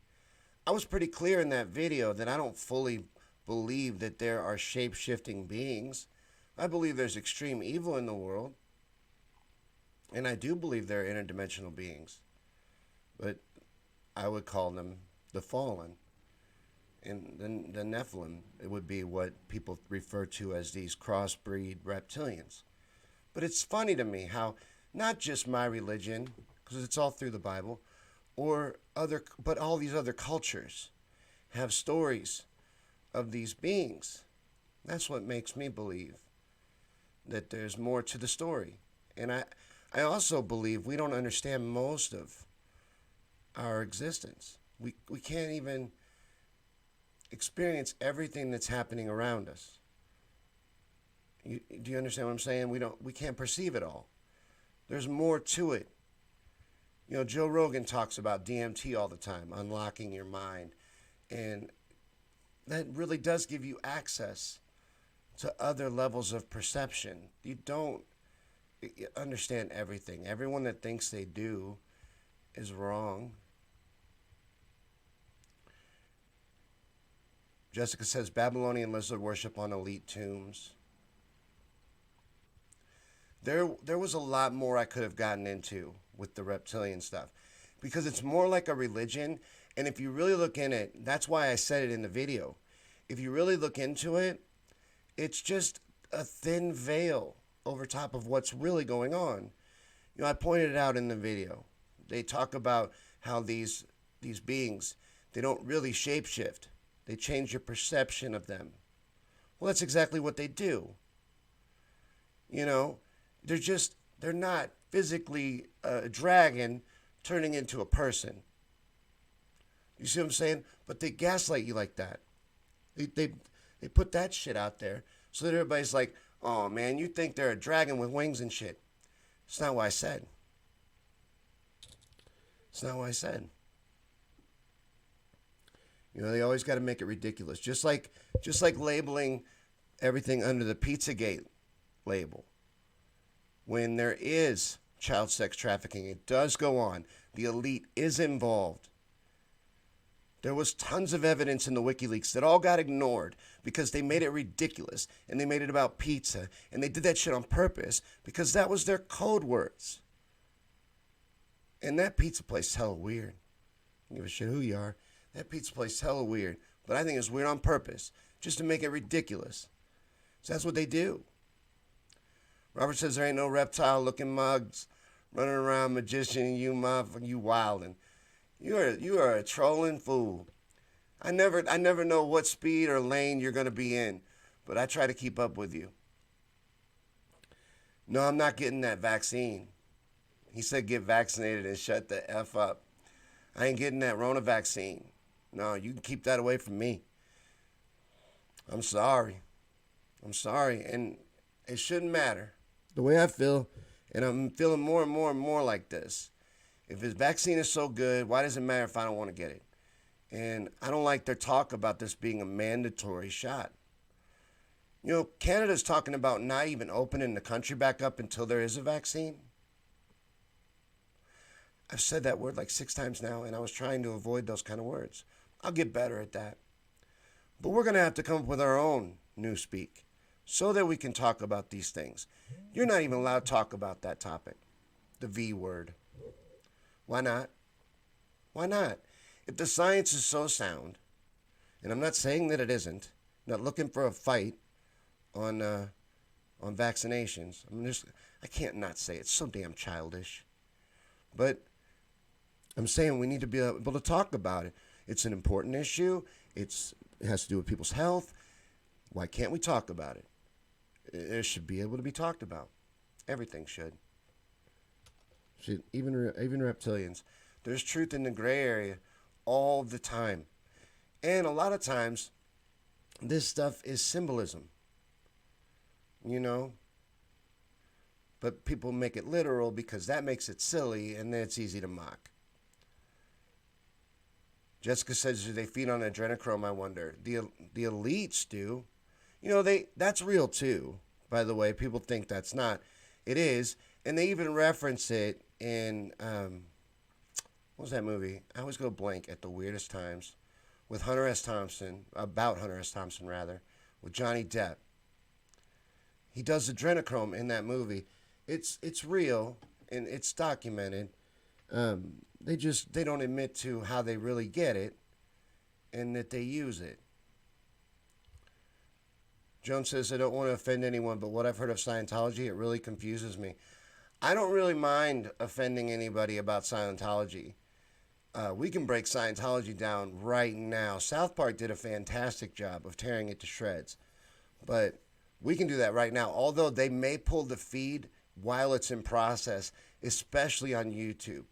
S1: I was pretty clear in that video that I don't fully believe that there are shape-shifting beings. I believe there's extreme evil in the world. And I do believe there are interdimensional beings. But I would call them the fallen. And the Nephilim, it would be what people refer to as these crossbreed reptilians. But it's funny to me how not just my religion, because it's all through the Bible, but all these other cultures have stories of these beings. That's what makes me believe that there's more to the story. And I also believe we don't understand most of our existence. We can't even experience everything that's happening around us. Do you understand what I'm saying? We can't perceive it all. There's more to it. Joe Rogan talks about DMT all the time, unlocking your mind. And that really does give you access to other levels of perception. You don't understand everything. Everyone that thinks they do is wrong. Jessica says Babylonian lizard worship on elite tombs. There was a lot more I could have gotten into with the reptilian stuff because it's more like a religion. And if you really look in it, that's why I said it in the video. If you really look into it, it's just a thin veil over top of what's really going on. I pointed it out in the video. They talk about how these beings, they don't really shapeshift. They change your perception of them. Well, that's exactly what they do. They're not physically a dragon turning into a person. You see what I'm saying? But they gaslight you like that. They put that shit out there so that everybody's like, oh man, you think they're a dragon with wings and shit. It's not what I said. It's not what I said. You know, they always got to make it ridiculous. Just like labeling everything under the Pizzagate label. When there is child sex trafficking, it does go on. The elite is involved. There was tons of evidence in the WikiLeaks that all got ignored because they made it ridiculous and they made it about pizza, and they did that shit on purpose because that was their code words. And that pizza place is hella weird. I don't give a shit who you are. That pizza place is hella weird. But I think it's weird on purpose, just to make it ridiculous. So that's what they do. Robert says there ain't no reptile-looking mugs running around magician, you motherfucker, you wildin'. You are a trolling fool. I never know what speed or lane you're gonna be in, but I try to keep up with you. No, I'm not getting that vaccine. He said get vaccinated and shut the F up. I ain't getting that Rona vaccine. No, you can keep that away from me. I'm sorry. And it shouldn't matter. The way I feel, and I'm feeling more and more and more like this. If his vaccine is so good, why does it matter if I don't want to get it? And I don't like their talk about this being a mandatory shot. You know, Canada's talking about not even opening the country back up until there is a vaccine. I've said that word like 6 times now, and I was trying to avoid those kind of words. I'll get better at that. But we're going to have to come up with our own new speak so that we can talk about these things. You're not even allowed to talk about that topic, the V word. Why not? Why not? If the science is so sound, and I'm not saying that it isn't, I'm not looking for a fight on vaccinations. I can't not say it. It's so damn childish. But I'm saying we need to be able to talk about it. It's an important issue. It has to do with people's health. Why can't we talk about it? It should be able to be talked about. Everything should. Even reptilians. There's truth in the gray area all the time. And a lot of times, this stuff is symbolism. You know? But people make it literal because that makes it silly and then it's easy to mock. Jessica says, do they feed on adrenochrome, I wonder? The elites do. You know, that's real too, by the way. People think that's not. It is. And they even reference it in, what was that movie? I always go blank at the weirdest times. With Hunter S. Thompson, about Hunter S. Thompson rather, with Johnny Depp. He does adrenochrome in that movie. It's real and it's documented. They don't admit to how they really get it and that they use it. Joan says, I don't want to offend anyone, but what I've heard of Scientology, it really confuses me. I don't really mind offending anybody about Scientology. We can break Scientology down right now. South Park did a fantastic job of tearing it to shreds. But we can do that right now, although they may pull the feed while it's in process, especially on YouTube.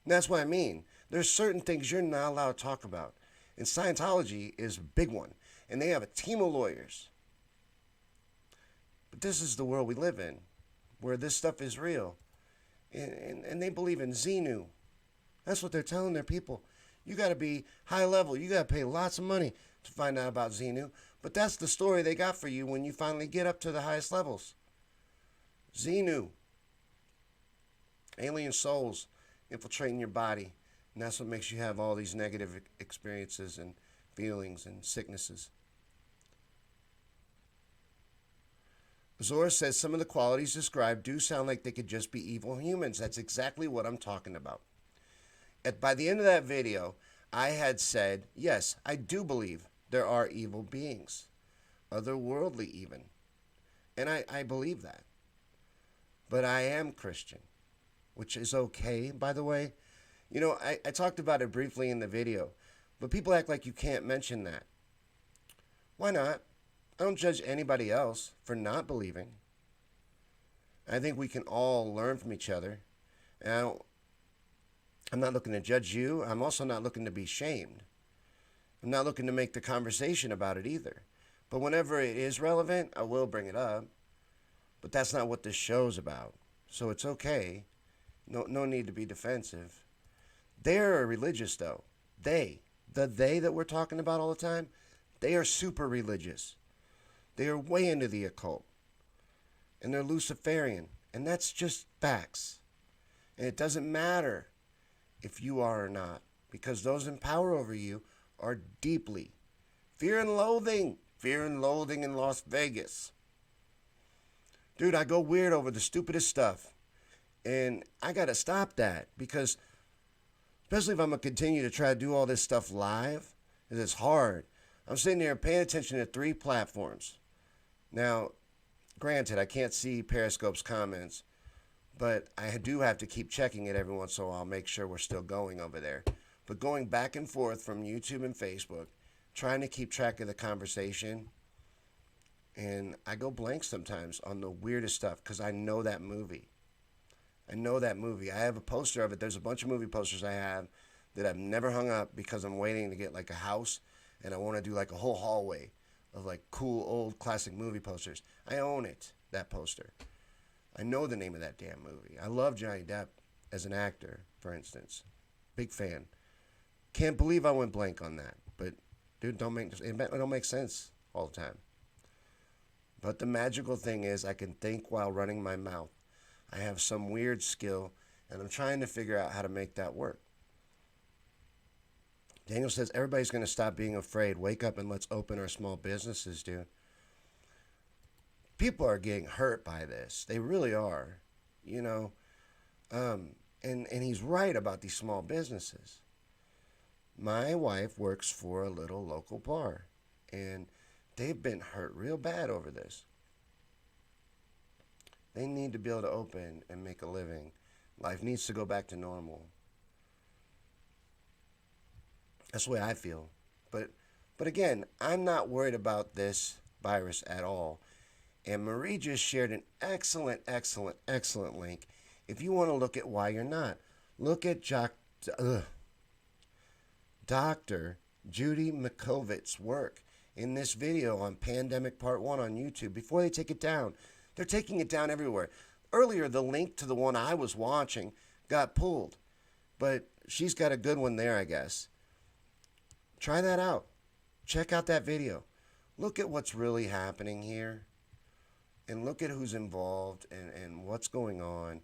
S1: And that's what I mean. There's certain things you're not allowed to talk about. And Scientology is a big one. And they have a team of lawyers. But this is the world we live in, where this stuff is real. And they believe in Xenu. That's what they're telling their people. You got to be high level. You got to pay lots of money to find out about Xenu. But that's the story they got for you when you finally get up to the highest levels. Xenu. Alien souls infiltrating your body. And that's what makes you have all these negative experiences and feelings and sicknesses. Azora says some of the qualities described do sound like they could just be evil humans. That's exactly what I'm talking about. By the end of that video, I had said, yes, I do believe there are evil beings. Otherworldly even. And I believe that. But I am Christian. Which is okay, by the way. You know, I talked about it briefly in the video. But people act like you can't mention that. Why not? I don't judge anybody else for not believing. I think we can all learn from each other. And I'm not looking to judge you. I'm also not looking to be shamed. I'm not looking to make the conversation about it either. But whenever it is relevant, I will bring it up. But that's not what this show's about. So it's okay. No need to be defensive. They're religious, though. They the they that we're talking about all the time, they are super religious. They are way into the occult. And they're Luciferian. And that's just facts. And it doesn't matter if you are or not, because those in power over you are deeply fear and loathing. Fear and loathing in Las Vegas. Dude, I go weird over the stupidest stuff. And I got to stop that, because especially if I'm going to continue to try to do all this stuff live, because it's hard. I'm sitting there paying attention to 3 platforms. Now, granted, I can't see Periscope's comments, but I do have to keep checking it every once in a while, make sure we're still going over there. But going back and forth from YouTube and Facebook, trying to keep track of the conversation, and I go blank sometimes on the weirdest stuff because I know that movie. I know that movie. I have a poster of it. There's a bunch of movie posters I have that I've never hung up because I'm waiting to get like a house, and I want to do like a whole hallway of like cool old classic movie posters. I own it, that poster. I know the name of that damn movie. I love Johnny Depp as an actor, for instance. Big fan. Can't believe I went blank on that. But dude, it don't make sense all the time. But the magical thing is I can think while running my mouth. I have some weird skill, and I'm trying to figure out how to make that work. Daniel says, everybody's going to stop being afraid. Wake up and let's open our small businesses, dude. People are getting hurt by this. They really are. You know, and he's right about these small businesses. My wife works for a little local bar, and they've been hurt real bad over this. They need to be able to open and make a living. Life needs to go back to normal. That's the way I feel. But again, I'm not worried about this virus at all. And Marie just shared an excellent link. If you want to look at why you're not, look at Dr. Judy Mikovits' work in this video on Pandemic Part 1 on YouTube before they take it down. They're taking it down everywhere. Earlier, the link to the one I was watching got pulled. But she's got a good one there, I guess. Try that out. Check out that video. Look at what's really happening here. And look at who's involved and what's going on.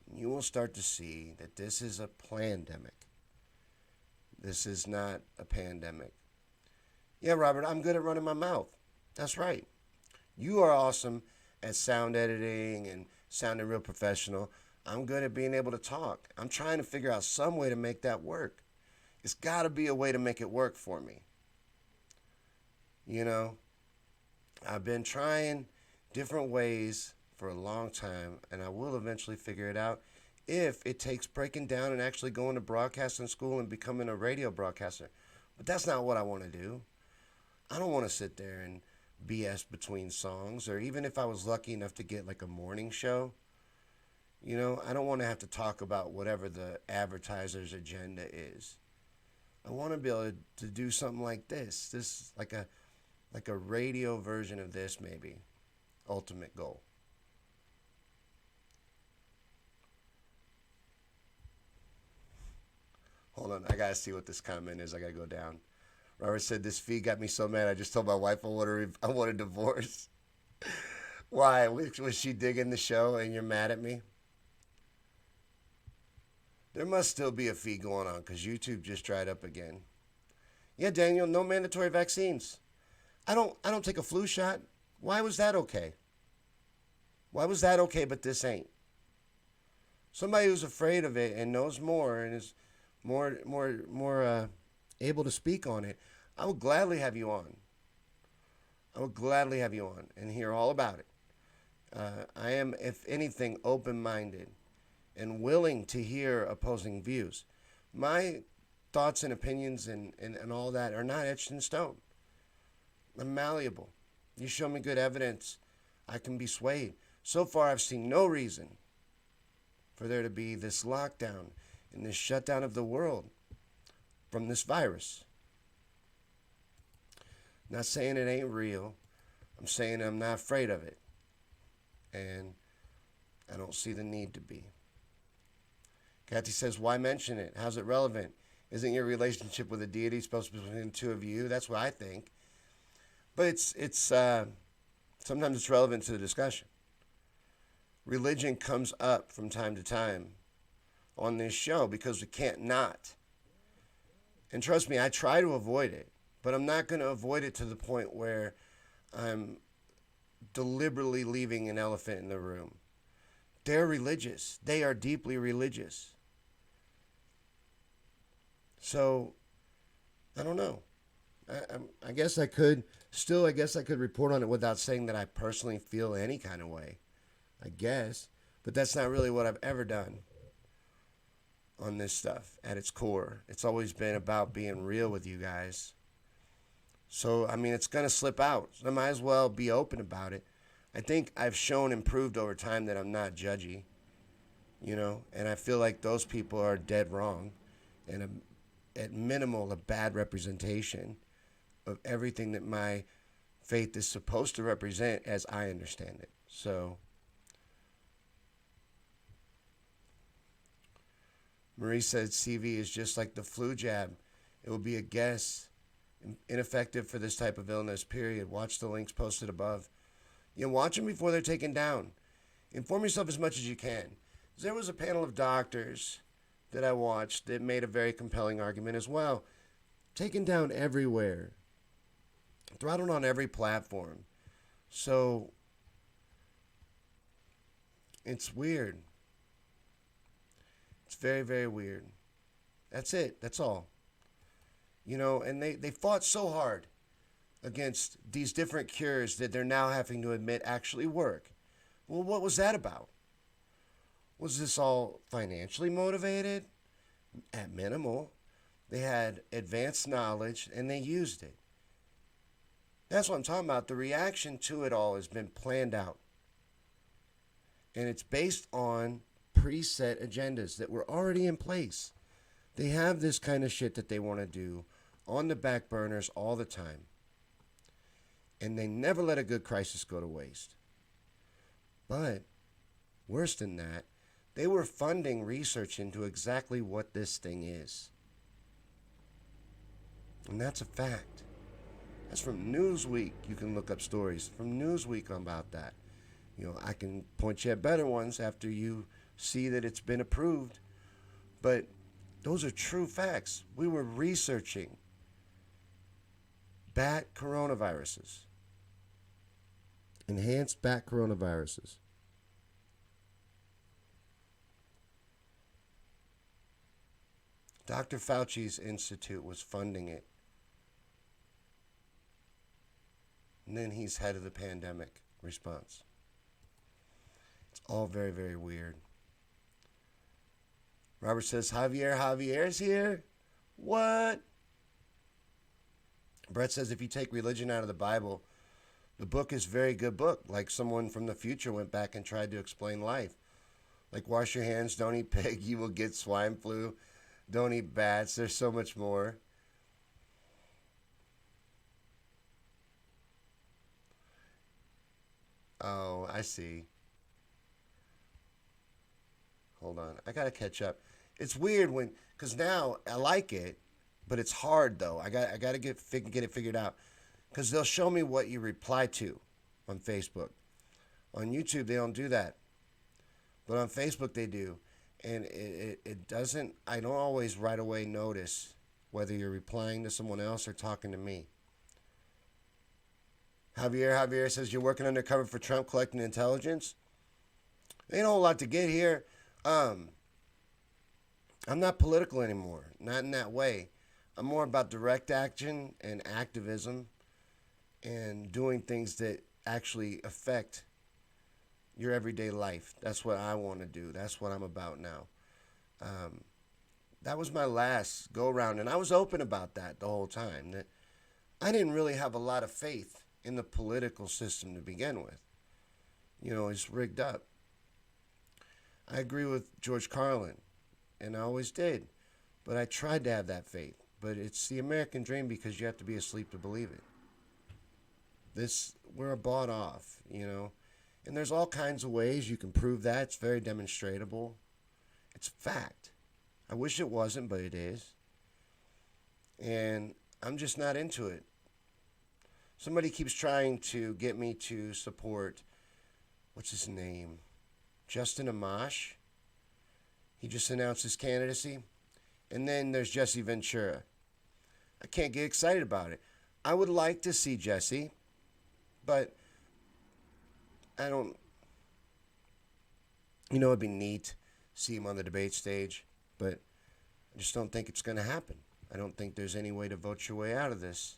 S1: You will start to see that this is a plandemic. This is not a pandemic. Yeah, Robert, I'm good at running my mouth. That's right. You are awesome at sound editing and sounding real professional. I'm good at being able to talk. I'm trying to figure out some way to make that work. It's got to be a way to make it work for me. You know, I've been trying different ways for a long time, and I will eventually figure it out if it takes breaking down and actually going to broadcasting school and becoming a radio broadcaster. But that's not what I want to do. I don't want to sit there and BS between songs, or even if I was lucky enough to get like a morning show, you know, I don't want to have to talk about whatever the advertiser's agenda is. I want to be able to do something like this like a radio version of this, maybe. Ultimate goal. Hold on, I gotta see what this comment is. I gotta go down. Robert said, this feed got me so mad, I just told my wife I want a divorce. Why? Was she digging the show and you're mad at me? There must still be a feed going on because YouTube just dried up again. Yeah, Daniel, no mandatory vaccines. I don't take a flu shot. Why was that okay? Why was that okay, but this ain't? Somebody who's afraid of it and knows more and is more able to speak on it, I would gladly have you on. I would gladly have you on and hear all about it. I am, if anything, open-minded and willing to hear opposing views. My thoughts and opinions and all that are not etched in stone. I'm malleable. You show me good evidence, I can be swayed. So far, I've seen no reason for there to be this lockdown and this shutdown of the world from this virus. Not saying it ain't real. I'm saying I'm not afraid of it. And I don't see the need to be. Kathy says, why mention it? How's it relevant? Isn't your relationship with a deity supposed to be between the two of you? That's what I think. But it's sometimes it's relevant to the discussion. Religion comes up from time to time on this show because we can't not. And trust me, I try to avoid it, but I'm not going to avoid it to the point where I'm deliberately leaving an elephant in the room. They're religious. They are deeply religious. So, I don't know. I guess I could report on it without saying that I personally feel any kind of way. I guess. But that's not really what I've ever done on this stuff at its core. It's always been about being real with you guys. So, I mean, it's going to slip out. So I might as well be open about it. I think I've shown and proved over time that I'm not judgy, and I feel like those people are dead wrong and at minimal a bad representation of everything that my faith is supposed to represent as I understand it. So, Marie said CV is just like the flu jab. It will be a guess, ineffective for this type of illness, period. Watch the links posted above. Watch them before they're taken down. Inform yourself as much as you can. There was a panel of doctors that I watched that made a very compelling argument as well. Taken down everywhere. Throttled on every platform. So, it's weird. It's very, very weird. That's it. That's all. And they fought so hard against these different cures that they're now having to admit actually work. Well, what was that about? Was this all financially motivated? At minimal. They had advanced knowledge and they used it. That's what I'm talking about. The reaction to it all has been planned out. And it's based on preset agendas that were already in place. They have this kind of shit that they want to do on the back burners all the time. And they never let a good crisis go to waste. But, worse than that, they were funding research into exactly what this thing is. And that's a fact. That's from Newsweek. You can look up stories from Newsweek about that. I can point you at better ones after you see that it's been approved. But those are true facts. We were researching bat coronaviruses. Enhanced bat coronaviruses. Dr. Fauci's institute was funding it. And then he's head of the pandemic response. It's all very, very weird. Robert says, Javier's here? What? Brett says, if you take religion out of the Bible, the book is a very good book. Like someone from the future went back and tried to explain life. Like wash your hands, don't eat pig, you will get swine flu. Don't eat bats. There's so much more. Oh, I see. Hold on. I got to catch up. It's weird because now I like it, but it's hard though. I got to get it figured out. Because they'll show me what you reply to on Facebook. On YouTube, they don't do that. But on Facebook, they do. And it doesn't, I don't always right away notice whether you're replying to someone else or talking to me. Javier says, you're working undercover for Trump collecting intelligence? Ain't a whole lot to get here. I'm not political anymore. Not in that way. I'm more about direct action and activism and doing things that actually affect your everyday life. That's what I want to do. That's what I'm about now. That was my last go around, and I was open about that the whole time. That I didn't really have a lot of faith in the political system to begin with. It's rigged up. I agree with George Carlin, and I always did. But I tried to have that faith. But it's the American dream because you have to be asleep to believe it. We're bought off, And there's all kinds of ways you can prove that. It's very demonstrable. It's fact. I wish it wasn't, but it is. And I'm just not into it. Somebody keeps trying to get me to support, what's his name? Justin Amash. He just announced his candidacy. And then there's Jesse Ventura. I can't get excited about it. I would like to see Jesse, but I don't, it'd be neat to see him on the debate stage, but I just don't think it's going to happen. I don't think there's any way to vote your way out of this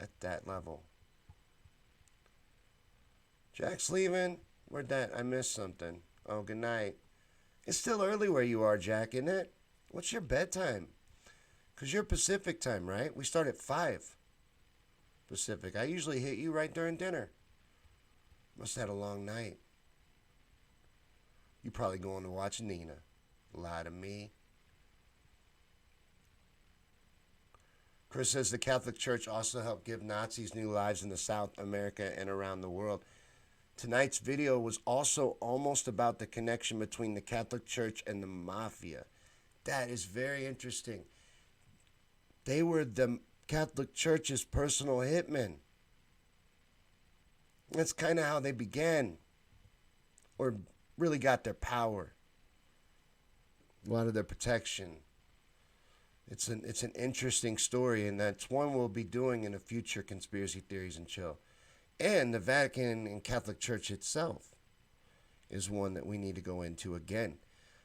S1: at that level. Jack's leaving. Where'd that? I missed something. Oh, good night. It's still early where you are, Jack, isn't it? What's your bedtime? Because you're Pacific time, right? We start at 5 Pacific. I usually hit you right during dinner. Must have had a long night. You probably going to watch Nina. Lie to me. Chris says the Catholic Church also helped give Nazis new lives in the South America and around the world. Tonight's video was also almost about the connection between the Catholic Church and the mafia. That is very interesting. They were the Catholic Church's personal hitmen. That's kind of how they began, or really got their power. A lot of their protection. It's an interesting story, and that's one we'll be doing in a future Conspiracy Theories and Chill. And the Vatican and Catholic Church itself is one that we need to go into again.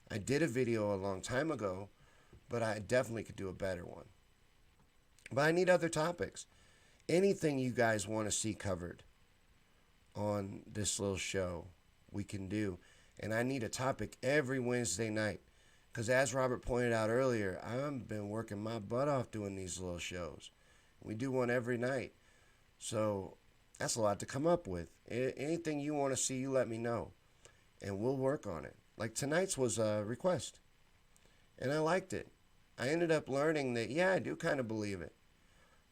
S1: I did a video a long time ago, but I definitely could do a better one. But I need other topics. Anything you guys want to see covered on this little show, we can do. And I need a topic every Wednesday night. Because as Robert pointed out earlier, I've been working my butt off doing these little shows. We do one every night. So that's a lot to come up with. Anything you want to see, you let me know. And we'll work on it. Like tonight's was a request. And I liked it. I ended up learning that, yeah, I do kind of believe it.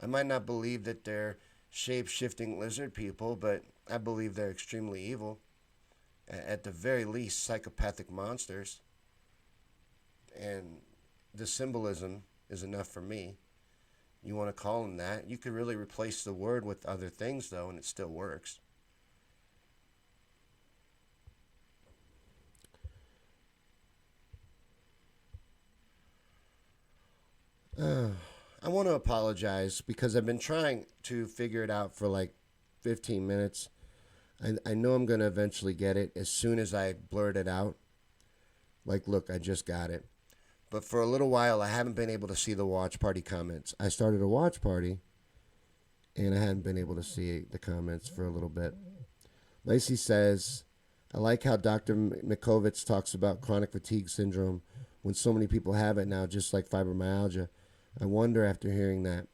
S1: I might not believe that they're shape-shifting lizard people, but I believe they're extremely evil. At the very least, psychopathic monsters. And the symbolism is enough for me. You want to call them that. You could really replace the word with other things, though, and it still works. I want to apologize because I've been trying to figure it out for like 15 minutes. I know I'm going to eventually get it as soon as I blurt it out. Like, look, I just got it. But for a little while, I haven't been able to see the watch party comments. I started a watch party, and I hadn't been able to see the comments for a little bit. Lacey says, I like how Dr. Mikovits talks about chronic fatigue syndrome when so many people have it now, just like fibromyalgia. I wonder after hearing that.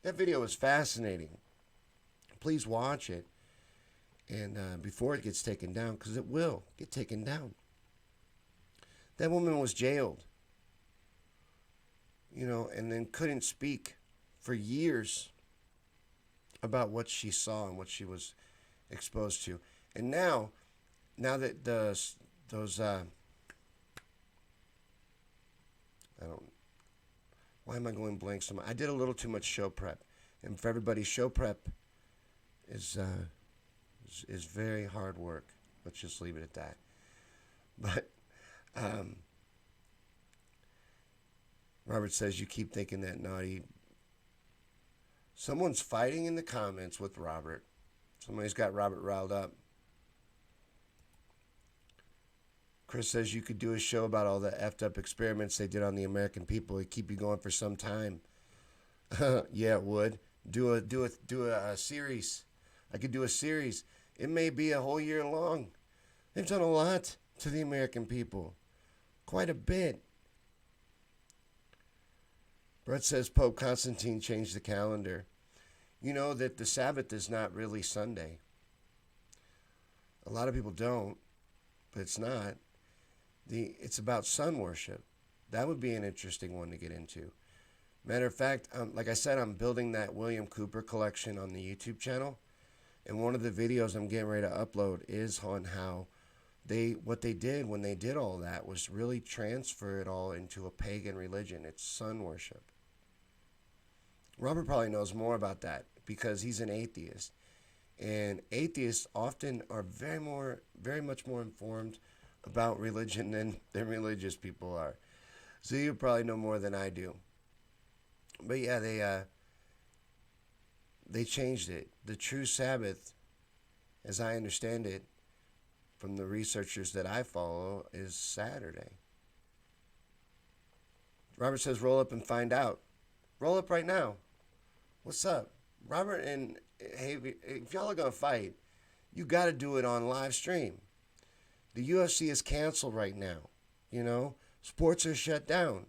S1: That video was fascinating. Please watch it. And before it gets taken down, because it will get taken down. That woman was jailed. And then couldn't speak for years about what she saw and what she was exposed to. And now that those why am I going blank so much? I did a little too much show prep, and for everybody, show prep is very hard work. Let's just leave it at that. But Robert says you keep thinking that naughty. Someone's fighting in the comments with Robert. Somebody's got Robert riled up. Chris says you could do a show about all the effed up experiments they did on the American people. It'd keep you going for some time. Yeah, it would. Do a series. I could do a series. It may be a whole year long. They've done a lot to the American people. Quite a bit. Brett says Pope Constantine changed the calendar. You know that the Sabbath is not really Sunday. A lot of people don't, but it's not. It's about sun worship. That would be an interesting one to get into. Matter of fact, like I said, I'm building that William Cooper collection on the YouTube channel. And one of the videos I'm getting ready to upload is on how what they did when they did all that was really transfer it all into a pagan religion. It's sun worship. Robert probably knows more about that because he's an atheist. And atheists often are very much more informed about religion than religious people are. So you probably know more than I do. But yeah, they changed it. The true Sabbath, as I understand it, from the researchers that I follow, is Saturday. Robert says, roll up and find out. Roll up right now. What's up? Robert, and hey, if y'all are going to fight, you got to do it on live stream. The UFC is canceled right now. You know, sports are shut down.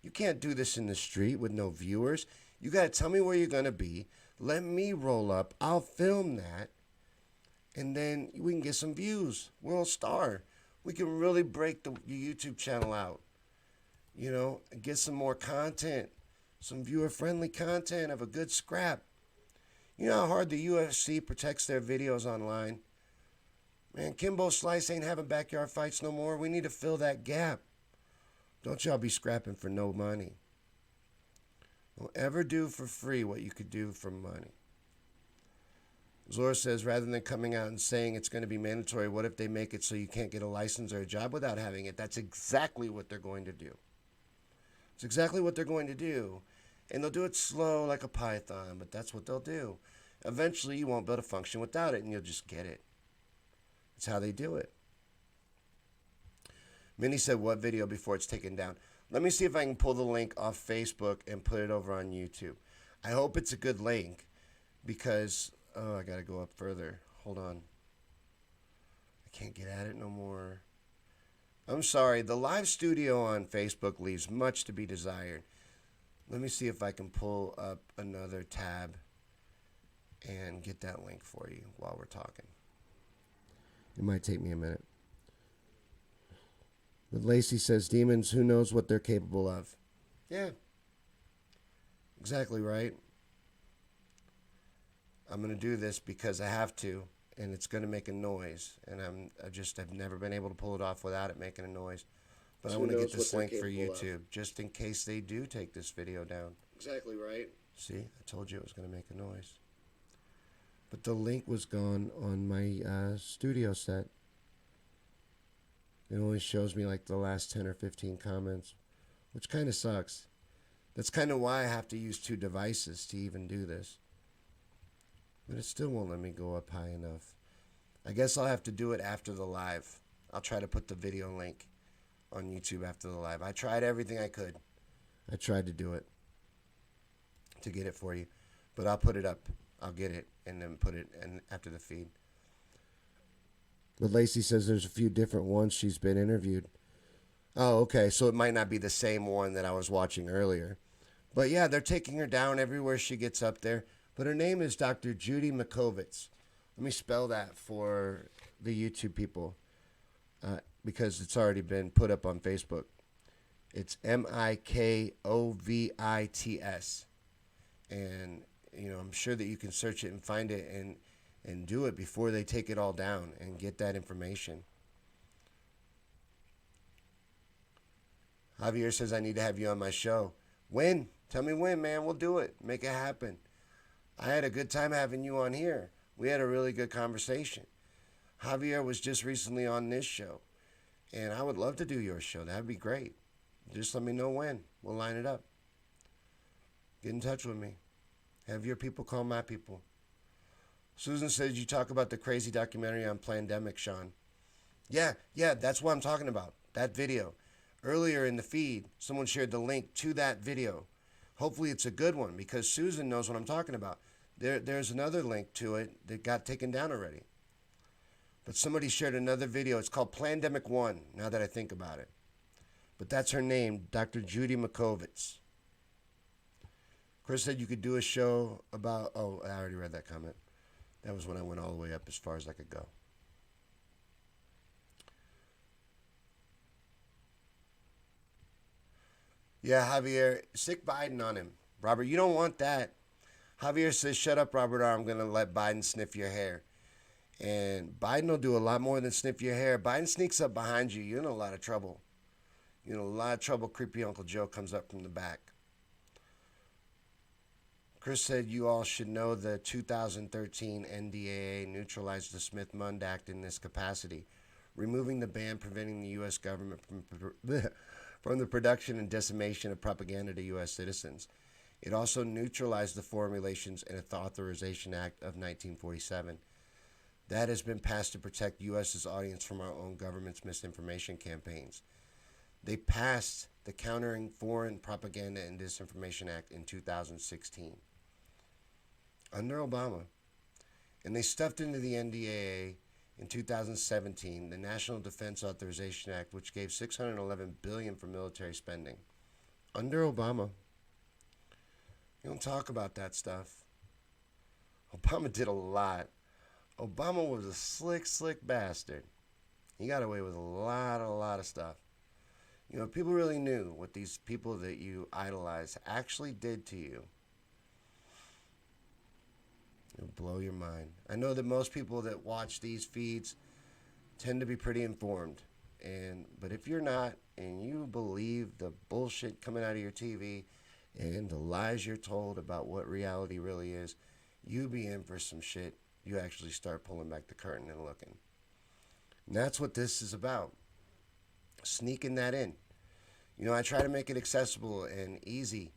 S1: You can't do this in the street with no viewers. You got to tell me where you're going to be. Let me roll up. I'll film that. And then we can get some views. World star. We can really break the YouTube channel out. You know, and get some more content. Some viewer-friendly content of a good scrap. You know how hard the UFC protects their videos online? Man, Kimbo Slice ain't having backyard fights no more. We need to fill that gap. Don't y'all be scrapping for no money. Don't ever do for free what you could do for money. Zora says, rather than coming out and saying it's going to be mandatory, what if they make it so you can't get a license or a job without having it? That's exactly what they're going to do. It's exactly what they're going to do. And they'll do it slow like a python, but that's what they'll do. Eventually, you won't be able to function without it, and you'll just get it. It's how they do it. Minnie said, what video before it's taken down? Let me see if I can pull the link off Facebook and put it over on YouTube. I hope it's a good link because, I got to go up further. Hold on. I can't get at it no more. I'm sorry. The live studio on Facebook leaves much to be desired. Let me see if I can pull up another tab and get that link for you while we're talking. It might take me a minute. But Lacey says, demons, who knows what they're capable of? Yeah. Exactly right. I'm going to do this because I have to, and it's going to make a noise. And I've never been able to pull it off without it making a noise. But I want to get this link for YouTube, just in case they do take this video down. Exactly right. See, I told you it was going to make a noise. But the link was gone on my studio set. It only shows me like the last 10 or 15 comments, which kind of sucks. That's kind of why I have to use 2 devices to even do this. But it still won't let me go up high enough. I guess I'll have to do it after the live. I'll try to put the video link on YouTube after the live. I tried everything I could. I tried to do it to get it for you. But I'll put it up. I'll get it and then put it in after the feed. But Lacey says there's a few different ones she's been interviewed. Oh, okay. So it might not be the same one that I was watching earlier. But yeah, they're taking her down everywhere she gets up there. But her name is Dr. Judy Mikovits. Let me spell that for the YouTube people because it's already been put up on Facebook. It's Mikovits. And, you know, I'm sure that you can search it and find it and do it before they take it all down and get that information. Javier says, I need to have you on my show. When? Tell me when, man. We'll do it. Make it happen. I had a good time having you on here. We had a really good conversation. Javier was just recently on this show. And I would love to do your show. That would be great. Just let me know when. We'll line it up. Get in touch with me. Have your people call my people. Susan says you talk about the crazy documentary on Plandemic, Shawn. Yeah, that's what I'm talking about. That video. Earlier in the feed, someone shared the link to that video. Hopefully it's a good one because Susan knows what I'm talking about. There's another link to it that got taken down already. But somebody shared another video. It's called Plandemic 1, now that I think about it. But that's her name, Dr. Judy Mikovits. Chris said you could do a show about... Oh, I already read that comment. That was when I went all the way up as far as I could go. Yeah, Javier, sick Biden on him. Robert, you don't want that. Javier says, shut up, Robert, or I'm going to let Biden sniff your hair. And Biden will do a lot more than sniff your hair. Biden sneaks up behind you. You're in a lot of trouble. You're in a lot of trouble. Creepy Uncle Joe comes up from the back. Chris said you all should know the 2013 NDAA neutralized the Smith-Mundt Act in this capacity, removing the ban preventing the U.S. government from the production and dissemination of propaganda to U.S. citizens. It also neutralized the Foreign Relations and Authorization Act of 1947. That has been passed to protect U.S.'s audience from our own government's misinformation campaigns. They passed the Countering Foreign Propaganda and Disinformation Act in 2016 under Obama. And they stuffed into the NDAA in 2017 the National Defense Authorization Act, which gave $611 billion for military spending. Under Obama. You don't talk about that stuff. Obama did a lot. Obama was a slick bastard. He got away with a lot of stuff. You know, people really knew what these people that you idolize actually did to you. It'll blow your mind. I know that most people that watch these feeds tend to be pretty informed. But if you're not, and you believe the bullshit coming out of your TV and the lies you're told about what reality really is, you be in for some shit. You actually start pulling back the curtain and looking. And that's what this is about. Sneaking that in. You know, I try to make it accessible and easy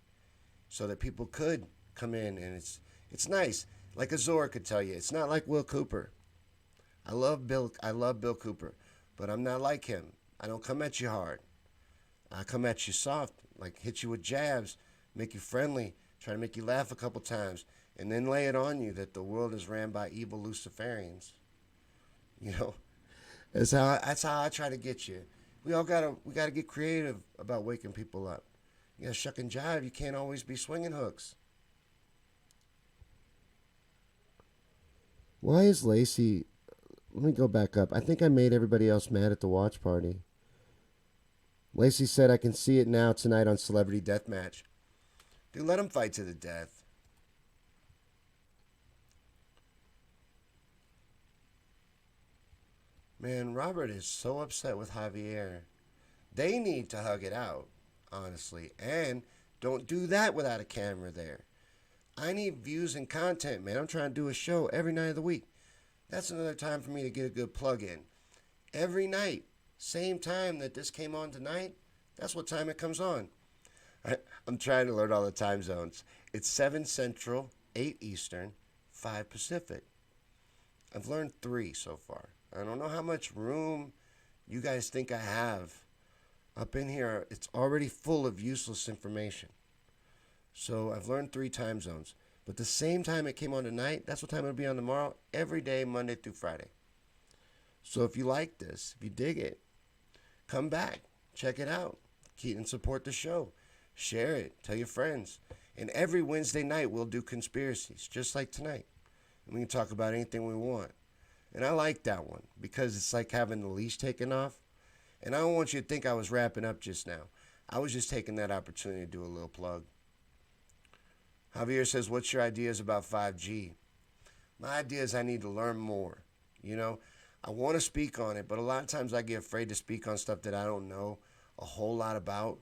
S1: so that people could come in, and it's nice. Like Azor could tell you, it's not like Will Cooper. I love Bill Cooper, but I'm not like him. I don't come at you hard. I come at you soft, like hit you with jabs, make you friendly, try to make you laugh a couple times, and then lay it on you that the world is ran by evil Luciferians. You know, that's how I try to get you. We gotta get creative about waking people up. You gotta shuck and jive. You can't always be swinging hooks. Why is Lacey? Let me go back up. I think I made everybody else mad at the watch party. Lacey said, I can see it now tonight on Celebrity Deathmatch. Dude, let them fight to the death. Man, Robert is so upset with Javier. They need to hug it out, honestly. And don't do that without a camera there. I need views and content, man. I'm trying to do a show every night of the week. That's another time for me to get a good plug in. Every night, same time that this came on tonight, that's what time it comes on. I'm trying to learn all the time zones. It's 7 Central, 8 Eastern, 5 Pacific. I've learned 3 so far. I don't know how much room you guys think I have up in here. It's already full of useless information. So I've learned 3 time zones. But the same time it came on tonight, that's what time it'll be on tomorrow, every day, Monday through Friday. So if you like this, if you dig it, come back, check it out, keep and support the show. Share it, tell your friends. And every Wednesday night we'll do conspiracies, just like tonight. And we can talk about anything we want. And I like that one because it's like having the leash taken off. And I don't want you to think I was wrapping up just now. I was just taking that opportunity to do a little plug. Javier says, what's your ideas about 5G? My idea is I need to learn more. You know, I want to speak on it, but a lot of times I get afraid to speak on stuff that I don't know a whole lot about.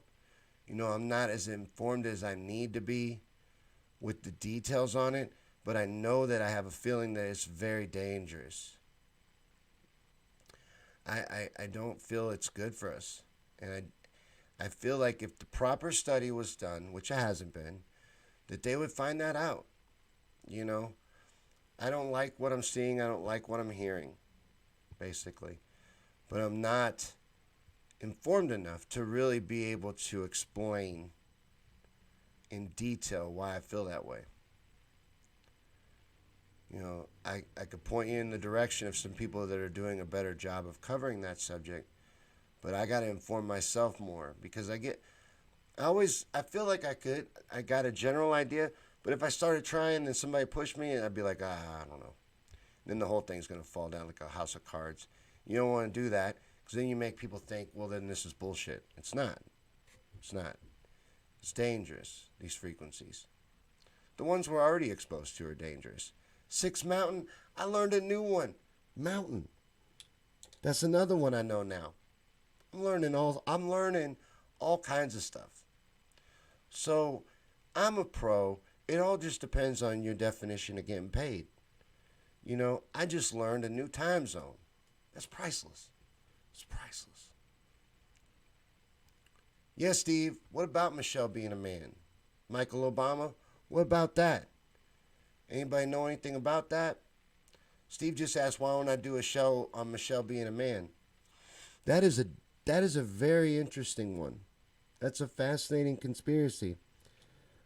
S1: You know, I'm not as informed as I need to be with the details on it, but I know that I have a feeling that it's very dangerous. I don't feel it's good for us. And I feel like if the proper study was done, which it hasn't been, that they would find that out. You know, I don't like what I'm seeing. I don't like what I'm hearing, basically. But I'm not informed enough to really be able to explain in detail why I feel that way. You know, I could point you in the direction of some people that are doing a better job of covering that subject, but I got to inform myself more because I feel like I got a general idea, but if I started trying and somebody pushed me, I'd be like, I don't know. Then the whole thing's going to fall down like a house of cards. You don't want to do that because then you make people think, well, then this is bullshit. It's not. It's not. It's dangerous, these frequencies. The ones we're already exposed to are dangerous. 6 Mountain, I learned a new one. Mountain. That's another one I know now. I'm learning all kinds of stuff. So I'm a pro it all just depends on your definition of getting paid. I just learned a new time zone. That's priceless. It's priceless. Yes, Steve, what about Michelle being a man? Michael Obama, what about that? Anybody know anything about that? Steve just asked, why don't I do a show on Michelle being a man? That is a that is a very interesting one. That's a fascinating conspiracy.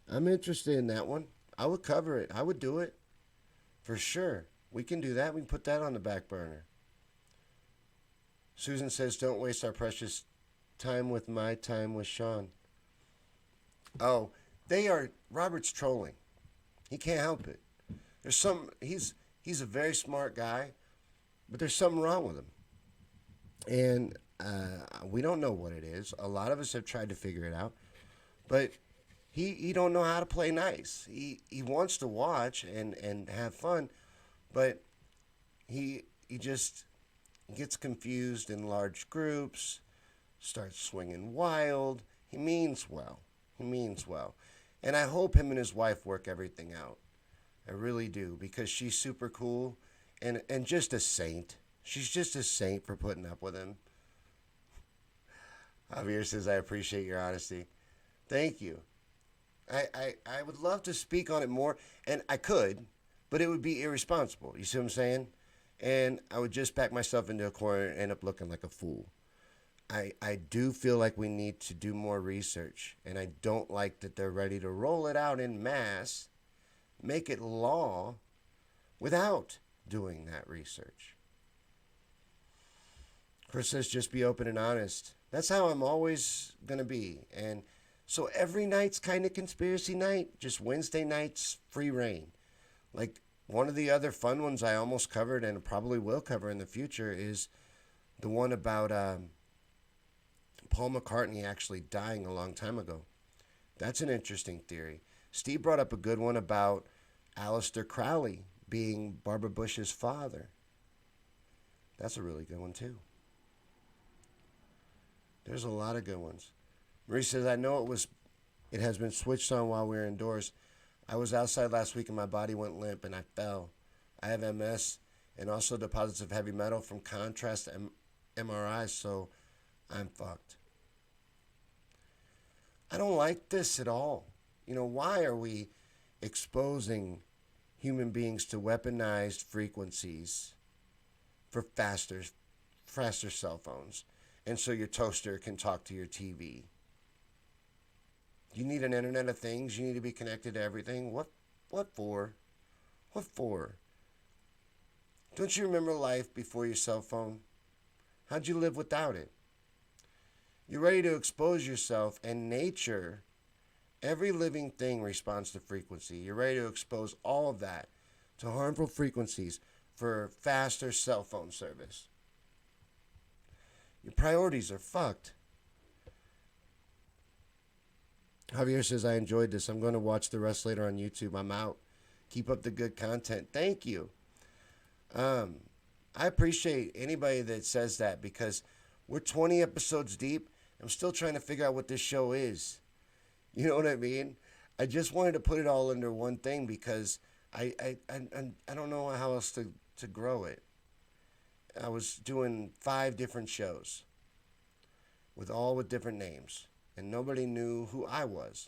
S1: I'm interested in that one. I would cover it. I would do it. For sure. We can do that. We can put that on the back burner. Susan says, don't waste our precious time with my time with Shawn. Oh, Robert's trolling. He can't help it. He's a very smart guy, but there's something wrong with him. And we don't know what it is. A lot of us have tried to figure it out, but he don't know how to play nice. He wants to watch and have fun, but he just gets confused in large groups, starts swinging wild. He means well. He means well. And I hope him and his wife work everything out. I really do, because she's super cool and just a saint. She's just a saint for putting up with him. Javier says, I appreciate your honesty. Thank you. I would love to speak on it more, and I could, but it would be irresponsible. You see what I'm saying? And I would just back myself into a corner and end up looking like a fool. I do feel like we need to do more research, and I don't like that they're ready to roll it out in mass, make it law, without doing that research. Chris says, just be open and honest. That's how I'm always going to be. And so every night's kind of conspiracy night, just Wednesday nights, free reign. Like one of the other fun ones I almost covered and probably will cover in the future is the one about Paul McCartney actually dying a long time ago. That's an interesting theory. Steve brought up a good one about Aleister Crowley being Barbara Bush's father. That's a really good one too. There's a lot of good ones. Marie says, I know it has been switched on while we were indoors. I was outside last week and my body went limp and I fell. I have MS and also deposits of heavy metal from contrast MRIs, so I'm fucked. I don't like this at all. Why are we exposing human beings to weaponized frequencies for faster cell phones? And so your toaster can talk to your TV. You need an Internet of Things. You need to be connected to everything. What for? What for? Don't you remember life before your cell phone? How'd you live without it? You're ready to expose yourself, and nature, every living thing responds to frequency. You're ready to expose all of that to harmful frequencies for faster cell phone service. Your priorities are fucked. Javier says, I enjoyed this. I'm going to watch the rest later on YouTube. I'm out. Keep up the good content. Thank you. I appreciate anybody that says that, because we're 20 episodes deep. I'm still trying to figure out what this show is. You know what I mean? I just wanted to put it all under one thing because I don't know how else to grow it. I was doing 5 different shows with different names, and nobody knew who I was.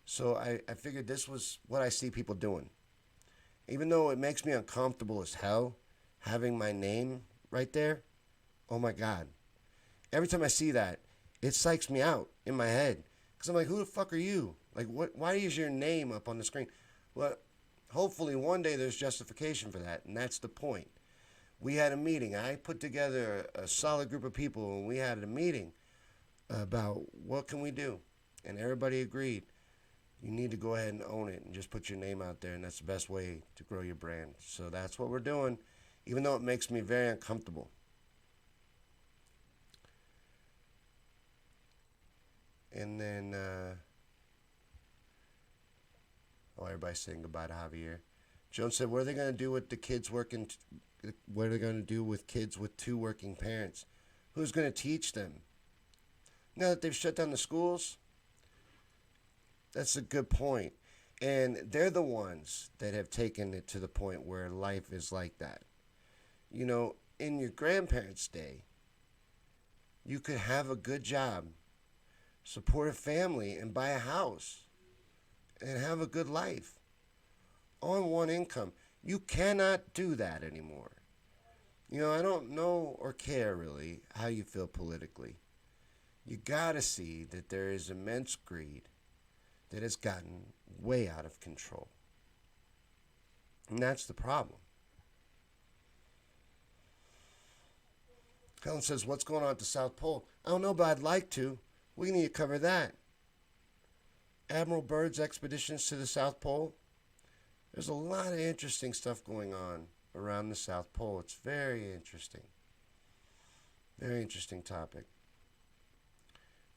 S1: So I figured this was what I see people doing. Even though it makes me uncomfortable as hell, having my name right there, oh my God. Every time I see that, it psychs me out in my head. Because I'm like, who the fuck are you? Like, why is your name up on the screen? Well, hopefully one day there's justification for that, and that's the point. We had a meeting. I put together a solid group of people, and we had a meeting about what can we do. And everybody agreed. You need to go ahead and own it and just put your name out there, and that's the best way to grow your brand. So that's what we're doing, even though it makes me very uncomfortable. And then, everybody's saying goodbye to Javier. Joan said, what are they going to do with the kids working? What are they going to do with kids with 2 working parents? Who's going to teach them? Now that they've shut down the schools? That's a good point. And they're the ones that have taken it to the point where life is like that. You know, in your grandparents' day, you could have a good job, support a family, and buy a house and have a good life on one income. You cannot do that anymore. You know, I don't know or care really how you feel politically. You gotta see that there is immense greed that has gotten way out of control. And that's the problem. Helen says, what's going on at the South Pole? I don't know, but I'd like to. We need to cover that. Admiral Byrd's expeditions to the South Pole. There's a lot of interesting stuff going on around the South Pole. It's very interesting. Very interesting topic.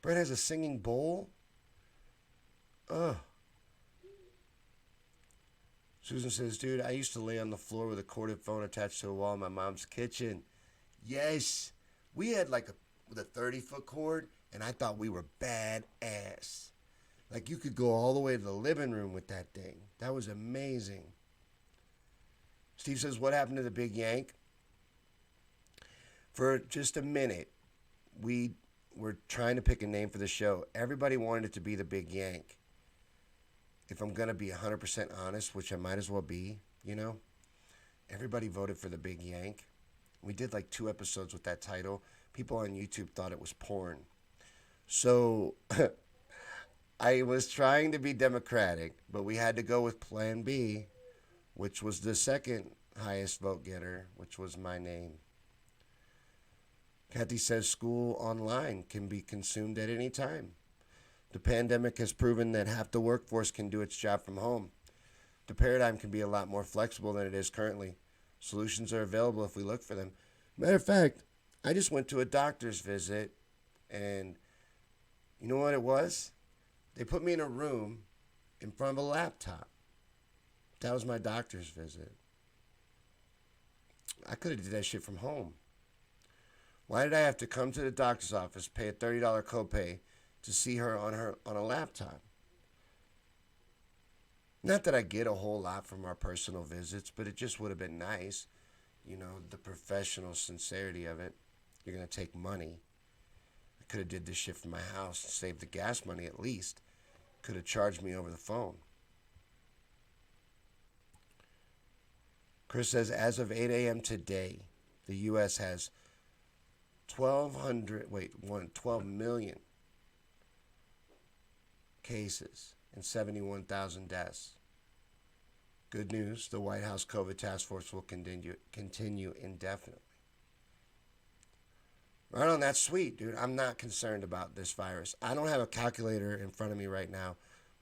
S1: Brett has a singing bowl? Ugh. Susan says, dude, I used to lay on the floor with a corded phone attached to a wall in my mom's kitchen. Yes. We had like with a 30-foot cord, and I thought we were badass. Like you could go all the way to the living room with that thing. That was amazing. Steve says, what happened to the Big Yank? For just a minute, we were trying to pick a name for the show. Everybody wanted it to be the Big Yank. If I'm going to be 100% honest, which I might as well be, you know, everybody voted for the Big Yank. We did like 2 episodes with that title. People on YouTube thought it was porn. So I was trying to be democratic, but we had to go with Plan B, which was the second highest vote getter, which was my name. Kathy says school online can be consumed at any time. The pandemic has proven that half the workforce can do its job from home. The paradigm can be a lot more flexible than it is currently. Solutions are available if we look for them. Matter of fact, I just went to a doctor's visit, and you know what it was? They put me in a room in front of a laptop. That was my doctor's visit. I could have did that shit from home. Why did I have to come to the doctor's office, pay a $30 copay to see her on a laptop? Not that I get a whole lot from our personal visits, but it just would have been nice. You know, the professional sincerity of it. You're going to take money. I could have did this shit from my house and saved the gas money at least. Could have charged me over the phone. Chris says, as of 8 a.m. today, the U.S. has 12 million cases and 71,000 deaths. Good news, the White House COVID task force will continue indefinitely. Right on, that's sweet, dude. I'm not concerned about this virus. I don't have a calculator in front of me right now,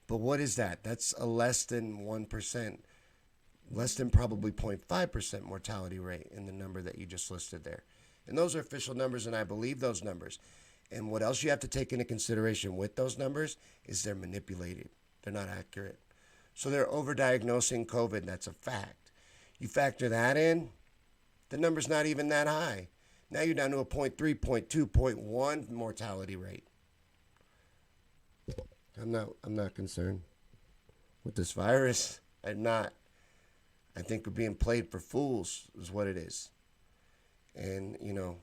S1: but what is that? That's a less than 1%, less than probably 0.5% mortality rate in the number that you just listed there. And those are official numbers, and I believe those numbers. And what else you have to take into consideration with those numbers is they're manipulated. They're not accurate. So they're overdiagnosing COVID, and that's a fact. You factor that in, the number's not even that high. Now you're down to a 0.3, 0.2, 0.1 mortality rate. I'm not concerned with this virus. I'm not. I think we're being played for fools is what it is. And, you know,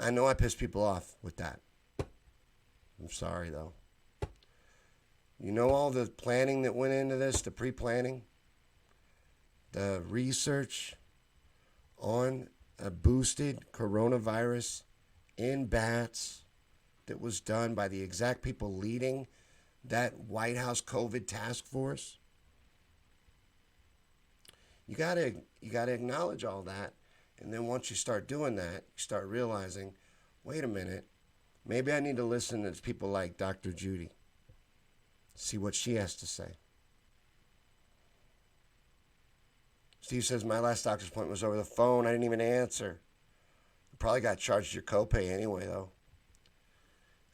S1: I know I piss people off with that. I'm sorry, though. You know all the planning that went into this, the pre-planning, the research on a boosted coronavirus in bats that was done by the exact people leading that White House COVID task force. You gotta acknowledge all that. And then once you start doing that, you start realizing, wait a minute, maybe I need to listen to people like Dr. Judy, see what she has to say. Steve says, my last doctor's appointment was over the phone. I didn't even answer. I probably got charged your copay anyway, though.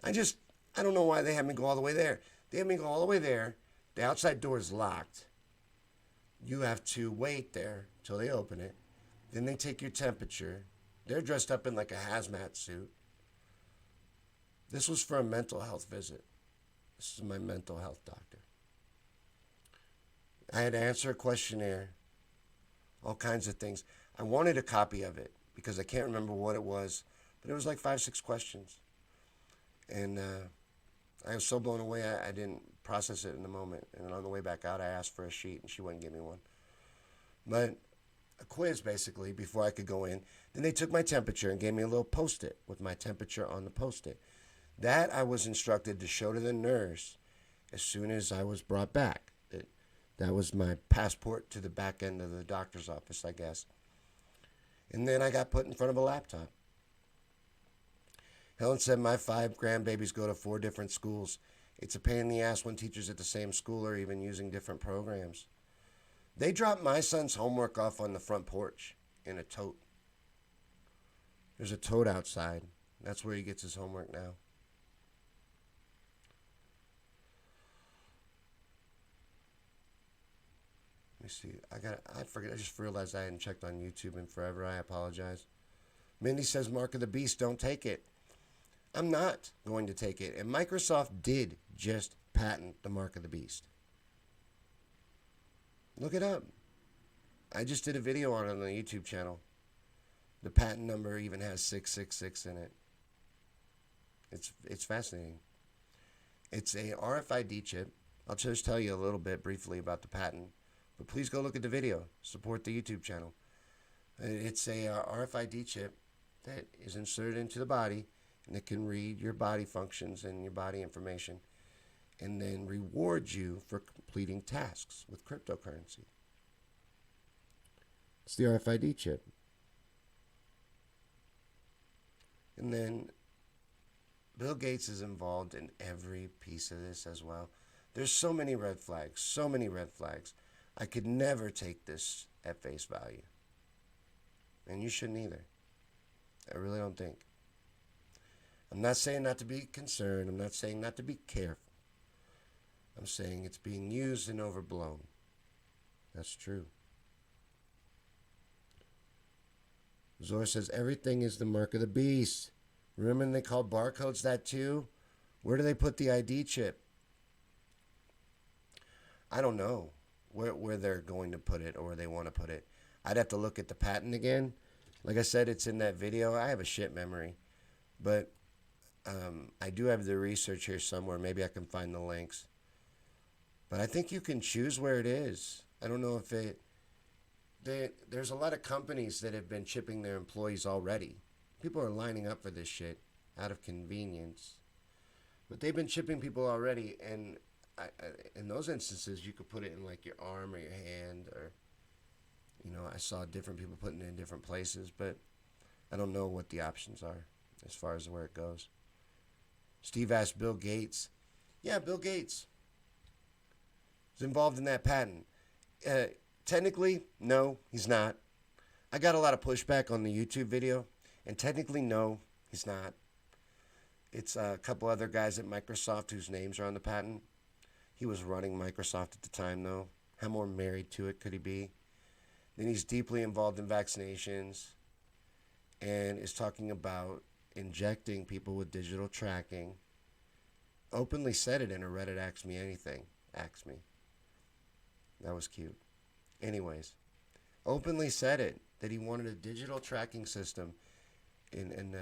S1: I don't know why they had me go all the way there. They had me go all the way there. The outside door is locked. You have to wait there till they open it. Then they take your temperature. They're dressed up in like a hazmat suit. This was for a mental health visit. This is my mental health doctor. I had to answer a questionnaire, all kinds of things. I wanted a copy of it because I can't remember what it was, but it was like 5, 6 questions. And I was so blown away, I didn't process it in the moment. And on the way back out, I asked for a sheet, and she wouldn't give me one. But a quiz, basically, before I could go in. Then they took my temperature and gave me a little Post-it with my temperature on the Post-it. That I was instructed to show to the nurse as soon as I was brought back. That was my passport to the back end of the doctor's office, I guess. And then I got put in front of a laptop. Helen said my 5 grandbabies go to 4 different schools. It's a pain in the ass when teachers at the same school are even using different programs. They dropped my son's homework off on the front porch in a tote. There's a tote outside. That's where he gets his homework now. Let me see. I just realized I hadn't checked on YouTube in forever. I apologize. Mindy says, Mark of the Beast, don't take it. I'm not going to take it. And Microsoft did just patent the Mark of the Beast. Look it up. I just did a video on it on the YouTube channel. The patent number even has 666 in it. It's fascinating. It's a RFID chip. I'll just tell you a little bit briefly about the patent. But please go look at the video. Support the YouTube channel. It's a RFID chip that is inserted into the body, and it can read your body functions and your body information, and then reward you for completing tasks with cryptocurrency. It's the RFID chip. And then Bill Gates is involved in every piece of this as well. There's so many red flags, so many red flags. I could never take this at face value. And you shouldn't either. I really don't think. I'm not saying not to be concerned. I'm not saying not to be careful. I'm saying it's being used and overblown. That's true. Zora says everything is the mark of the beast. Remember when they called barcodes that too? Where do they put the ID chip? I don't know where they're going to put it or where they want to put it. I'd have to look at the patent again. Like I said, it's in that video. I have a shit memory. But I do have the research here somewhere. Maybe I can find the links. But I think you can choose where it is. I don't know if there's a lot of companies that have been chipping their employees already. People are lining up for this shit out of convenience. But they've been chipping people already, and in those instances, you could put it in like your arm or your hand, or, I saw different people putting it in different places, but I don't know what the options are as far as where it goes. Steve asked Bill Gates. Yeah, Bill Gates is involved in that patent. Technically, no, he's not. I got a lot of pushback on the YouTube video, and technically, no, he's not. It's a couple other guys at Microsoft whose names are on the patent. He was running Microsoft at the time, though. How more married to it could he be? Then he's deeply involved in vaccinations and is talking about injecting people with digital tracking. Openly said it in a Reddit Ask Me Anything. Ask Me. That was cute. Anyways, openly said it, that he wanted a digital tracking system, and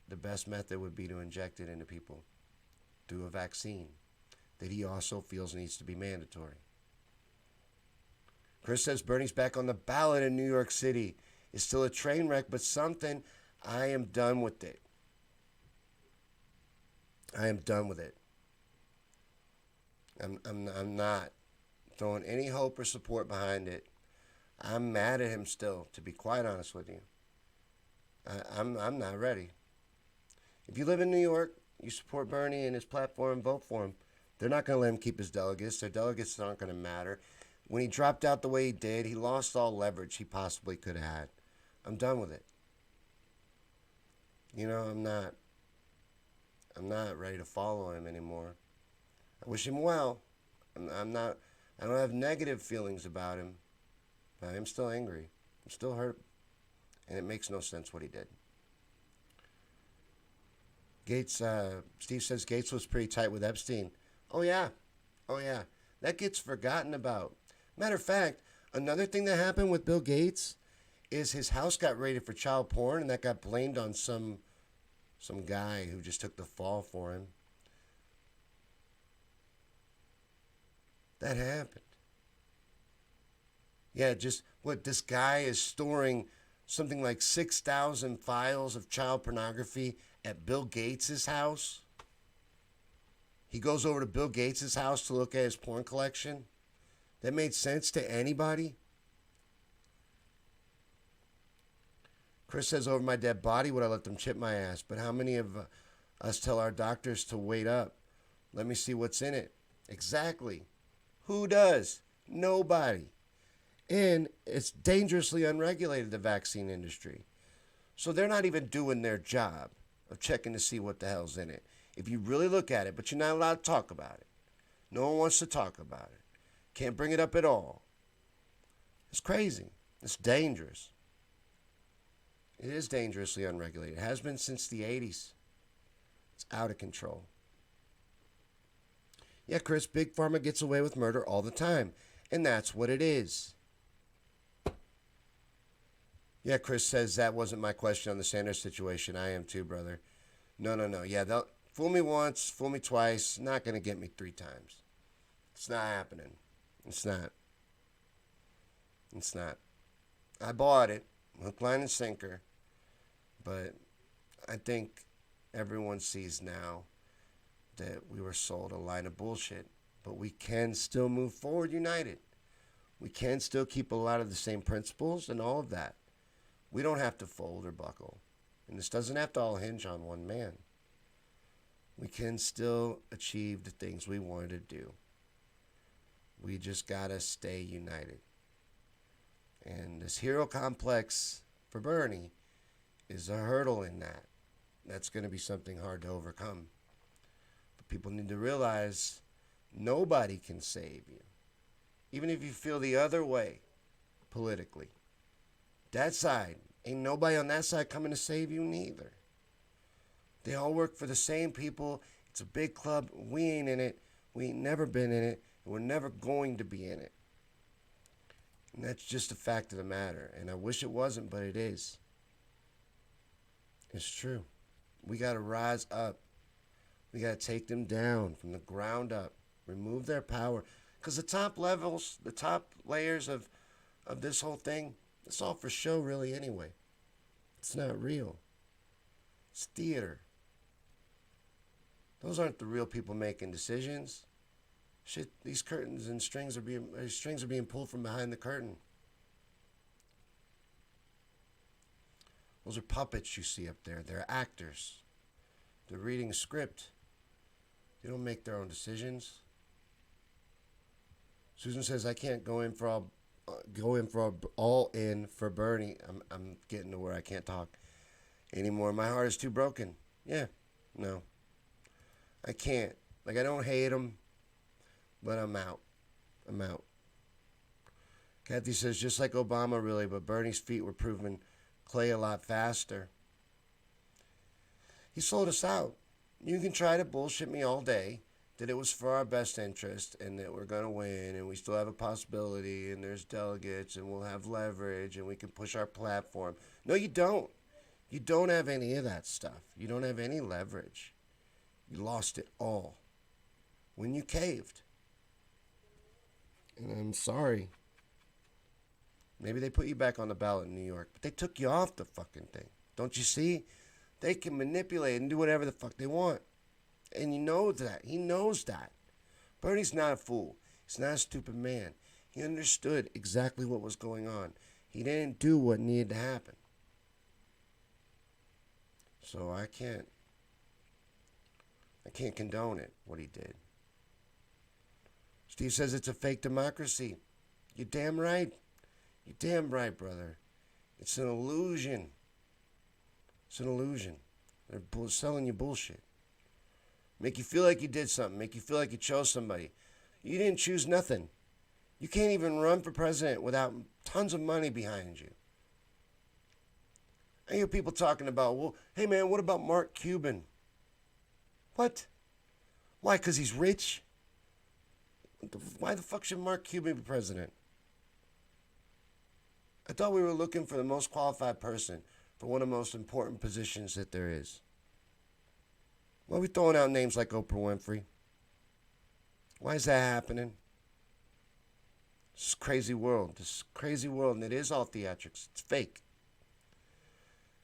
S1: the best method would be to inject it into people through a vaccine that he also feels needs to be mandatory. Chris says Bernie's back on the ballot in New York City. It's still a train wreck, but something. I am done with it. I am done with it. I'm not throwing any hope or support behind it. I'm mad at him still, to be quite honest with you. I'm not ready. If you live in New York, you support Bernie and his platform, vote for him. They're not going to let him keep his delegates. Their delegates aren't going to matter. When he dropped out the way he did, he lost all leverage he possibly could have had. I'm done with it. I'm not ready to follow him anymore. I wish him well. I don't have negative feelings about him. But I am still angry. I'm still hurt. And it makes no sense what he did. Steve says Gates was pretty tight with Epstein. Oh yeah. That gets forgotten about. Matter of fact, another thing that happened with Bill Gates is his house got rated for child porn, and that got blamed on some guy who just took the fall for him. That happened. Yeah, just what this guy is storing something like 6,000 files of child pornography at Bill Gates' house. He goes over to Bill Gates' house to look at his porn collection. That made sense to anybody? Chris says, over my dead body, would I let them chip my ass? But how many of us tell our doctors to wait up? Let me see what's in it. Exactly. Who does? Nobody. And it's dangerously unregulated, the vaccine industry. So they're not even doing their job of checking to see what the hell's in it. If you really look at it, but you're not allowed to talk about it. No one wants to talk about it. Can't bring it up at all. It's crazy. It's dangerous. It is dangerously unregulated. It has been since the 80s. It's out of control. Yeah, Chris, Big Pharma gets away with murder all the time. And that's what it is. Yeah, Chris says that wasn't my question on the Sanders situation. I am too, brother. No. Yeah, they'll fool me once, fool me twice. Not going to get me 3 times. It's not happening. It's not. It's not. I bought it, hook, line, and sinker. But I think everyone sees now that we were sold a line of bullshit. But we can still move forward united. We can still keep a lot of the same principles and all of that. We don't have to fold or buckle. And this doesn't have to all hinge on one man. We can still achieve the things we wanted to do. We just got to stay united. And this hero complex for Bernie is a hurdle in that. That's going to be something hard to overcome. But people need to realize nobody can save you. Even if you feel the other way politically. That side, ain't nobody on that side coming to save you neither. They all work for the same people. It's a big club. We ain't in it. We ain't never been in it. And we're never going to be in it. And that's just a fact of the matter. And I wish it wasn't, but it is. It's true. We got to rise up. We got to take them down from the ground up. Remove their power. Because the top levels, the top layers of this whole thing, it's all for show really anyway. It's not real. It's theater. Those aren't the real people making decisions. Shit, these curtains and strings are being pulled from behind the curtain. Those are puppets you see up there. They're actors. They're reading a script. They don't make their own decisions. Susan says, I can't go in for all in for Bernie. I'm getting to where I can't talk anymore. My heart is too broken. Yeah, no. I can't. Like, I don't hate him, but I'm out. I'm out. Kathy says, just like Obama, really, but Bernie's feet were proving clay a lot faster. He sold us out. You can try to bullshit me all day that it was for our best interest and that we're going to win and we still have a possibility and there's delegates and we'll have leverage and we can push our platform. No, you don't. You don't have any of that stuff. You don't have any leverage. You lost it all when you caved. And I'm sorry. Maybe they put you back on the ballot in New York, but they took you off the fucking thing. Don't you see? They can manipulate and do whatever the fuck they want. And you know that. He knows that. Bernie's not a fool. He's not a stupid man. He understood exactly what was going on. He didn't do what needed to happen. So I can't condone it, what he did. Steve says it's a fake democracy. You're damn right. You're damn right, brother. It's an illusion. It's an illusion. They're selling you bullshit. Make you feel like you did something. Make you feel like you chose somebody. You didn't choose nothing. You can't even run for president without tons of money behind you. I hear people talking about, well, hey man, what about Mark Cuban? What? Why? Because he's rich? Why the fuck should Mark Cuban be president? I thought we were looking for the most qualified person for one of the most important positions that there is. Why are we throwing out names like Oprah Winfrey? Why is that happening? This crazy world. This crazy world, and it is all theatrics. It's fake.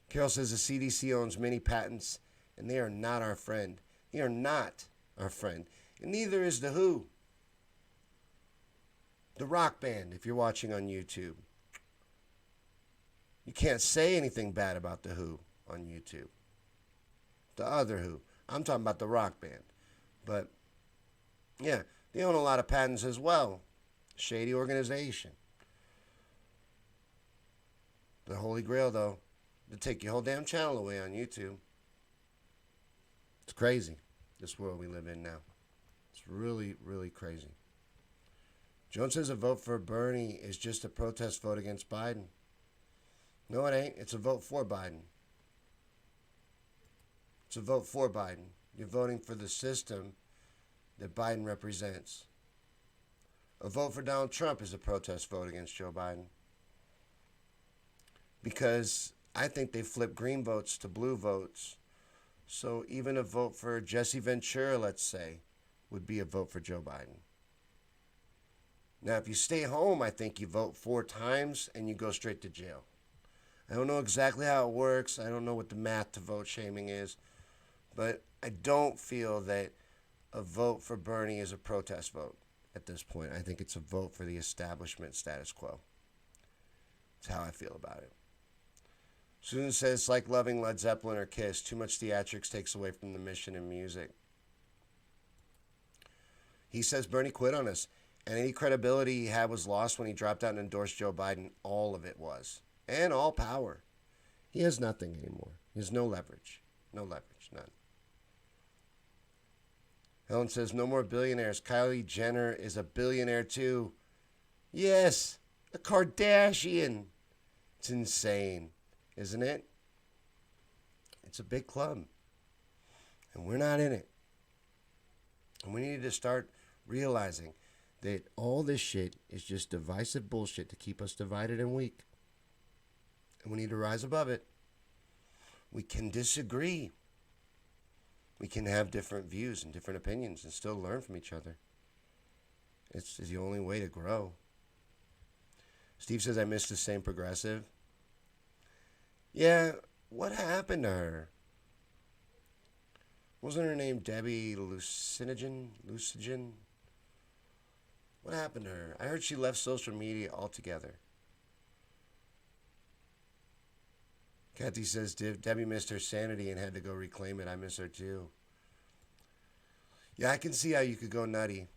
S1: Carol says the CDC owns many patents, and they are not our friend. They are not our friend. And neither is The Who. The rock band, if you're watching on YouTube. You can't say anything bad about The Who on YouTube. The other Who. I'm talking about the rock band. But, yeah, they own a lot of patents as well. Shady organization. The Holy Grail, though, to take your whole damn channel away on YouTube. It's crazy, this world we live in now. It's really, really crazy. Joan says a vote for Bernie is just a protest vote against Biden. No, it ain't. It's a vote for Biden. It's a vote for Biden. You're voting for the system that Biden represents. A vote for Donald Trump is a protest vote against Joe Biden. Because I think they flip green votes to blue votes. So even a vote for Jesse Ventura, let's say, would be a vote for Joe Biden. Now, if you stay home, I think you vote 4 times and you go straight to jail. I don't know exactly how it works. I don't know what the math to vote shaming is. But I don't feel that a vote for Bernie is a protest vote at this point. I think it's a vote for the establishment status quo. That's how I feel about it. Susan says it's like loving Led Zeppelin or Kiss. Too much theatrics takes away from the mission and music. He says Bernie quit on us. And any credibility he had was lost when he dropped out and endorsed Joe Biden. All of it was. And all power. He has nothing anymore. He has no leverage. No leverage. None. Helen says no more billionaires. Kylie Jenner is a billionaire too. Yes. A Kardashian. It's insane. Isn't it? It's a big club. And we're not in it. And we need to start realizing that all this shit is just divisive bullshit to keep us divided and weak. And we need to rise above it. We can disagree. We can have different views and different opinions and still learn from each other. It's the only way to grow. Steve says, I missed the same progressive. Yeah, what happened to her? Wasn't her name Debbie Lucinogen? What happened to her? I heard she left social media altogether. Kathy says Debbie missed her sanity and had to go reclaim it. I miss her too. Yeah, I can see how you could go nutty.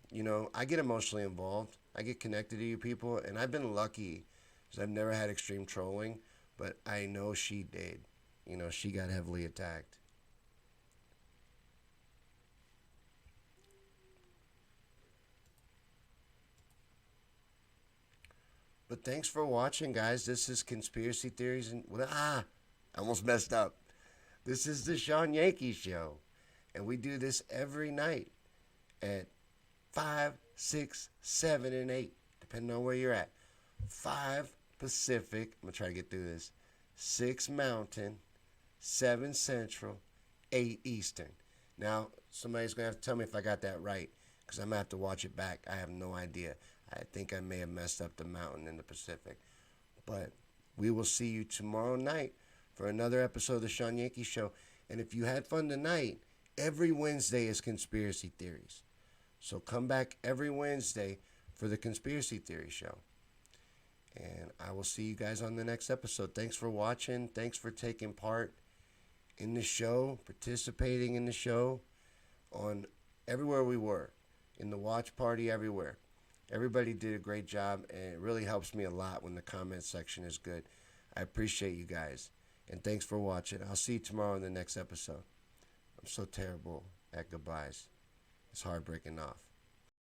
S1: You know, I get emotionally involved. I get connected to you people, and I've been lucky because I've never had extreme trolling, but I know she did. You know, she got heavily attacked. But thanks for watching, guys. This is Conspiracy Theories and... I almost messed up. This is the Shawn Yankey Show. And we do this every night at 5, 6, 7, and 8, depending on where you're at. 5 Pacific. I'm going to try to get through this. 6 Mountain, 7 Central, 8 Eastern. Now, somebody's going to have to tell me if I got that right, because I'm going to have to watch it back. I have no idea. I think I may have messed up the mountain in the Pacific. But we will see you tomorrow night for another episode of the Shawn Yankey Show. And if you had fun tonight, every Wednesday is Conspiracy Theories. So come back every Wednesday for the Conspiracy Theory Show. And I will see you guys on the next episode. Thanks for watching. Thanks for taking part in the show, participating in the show on everywhere we were, in the watch party, everywhere. Everybody did a great job, and it really helps me a lot when the comment section is good. I appreciate you guys, and thanks for watching. I'll see you tomorrow in the next episode. I'm so terrible at goodbyes. It's hard breaking off.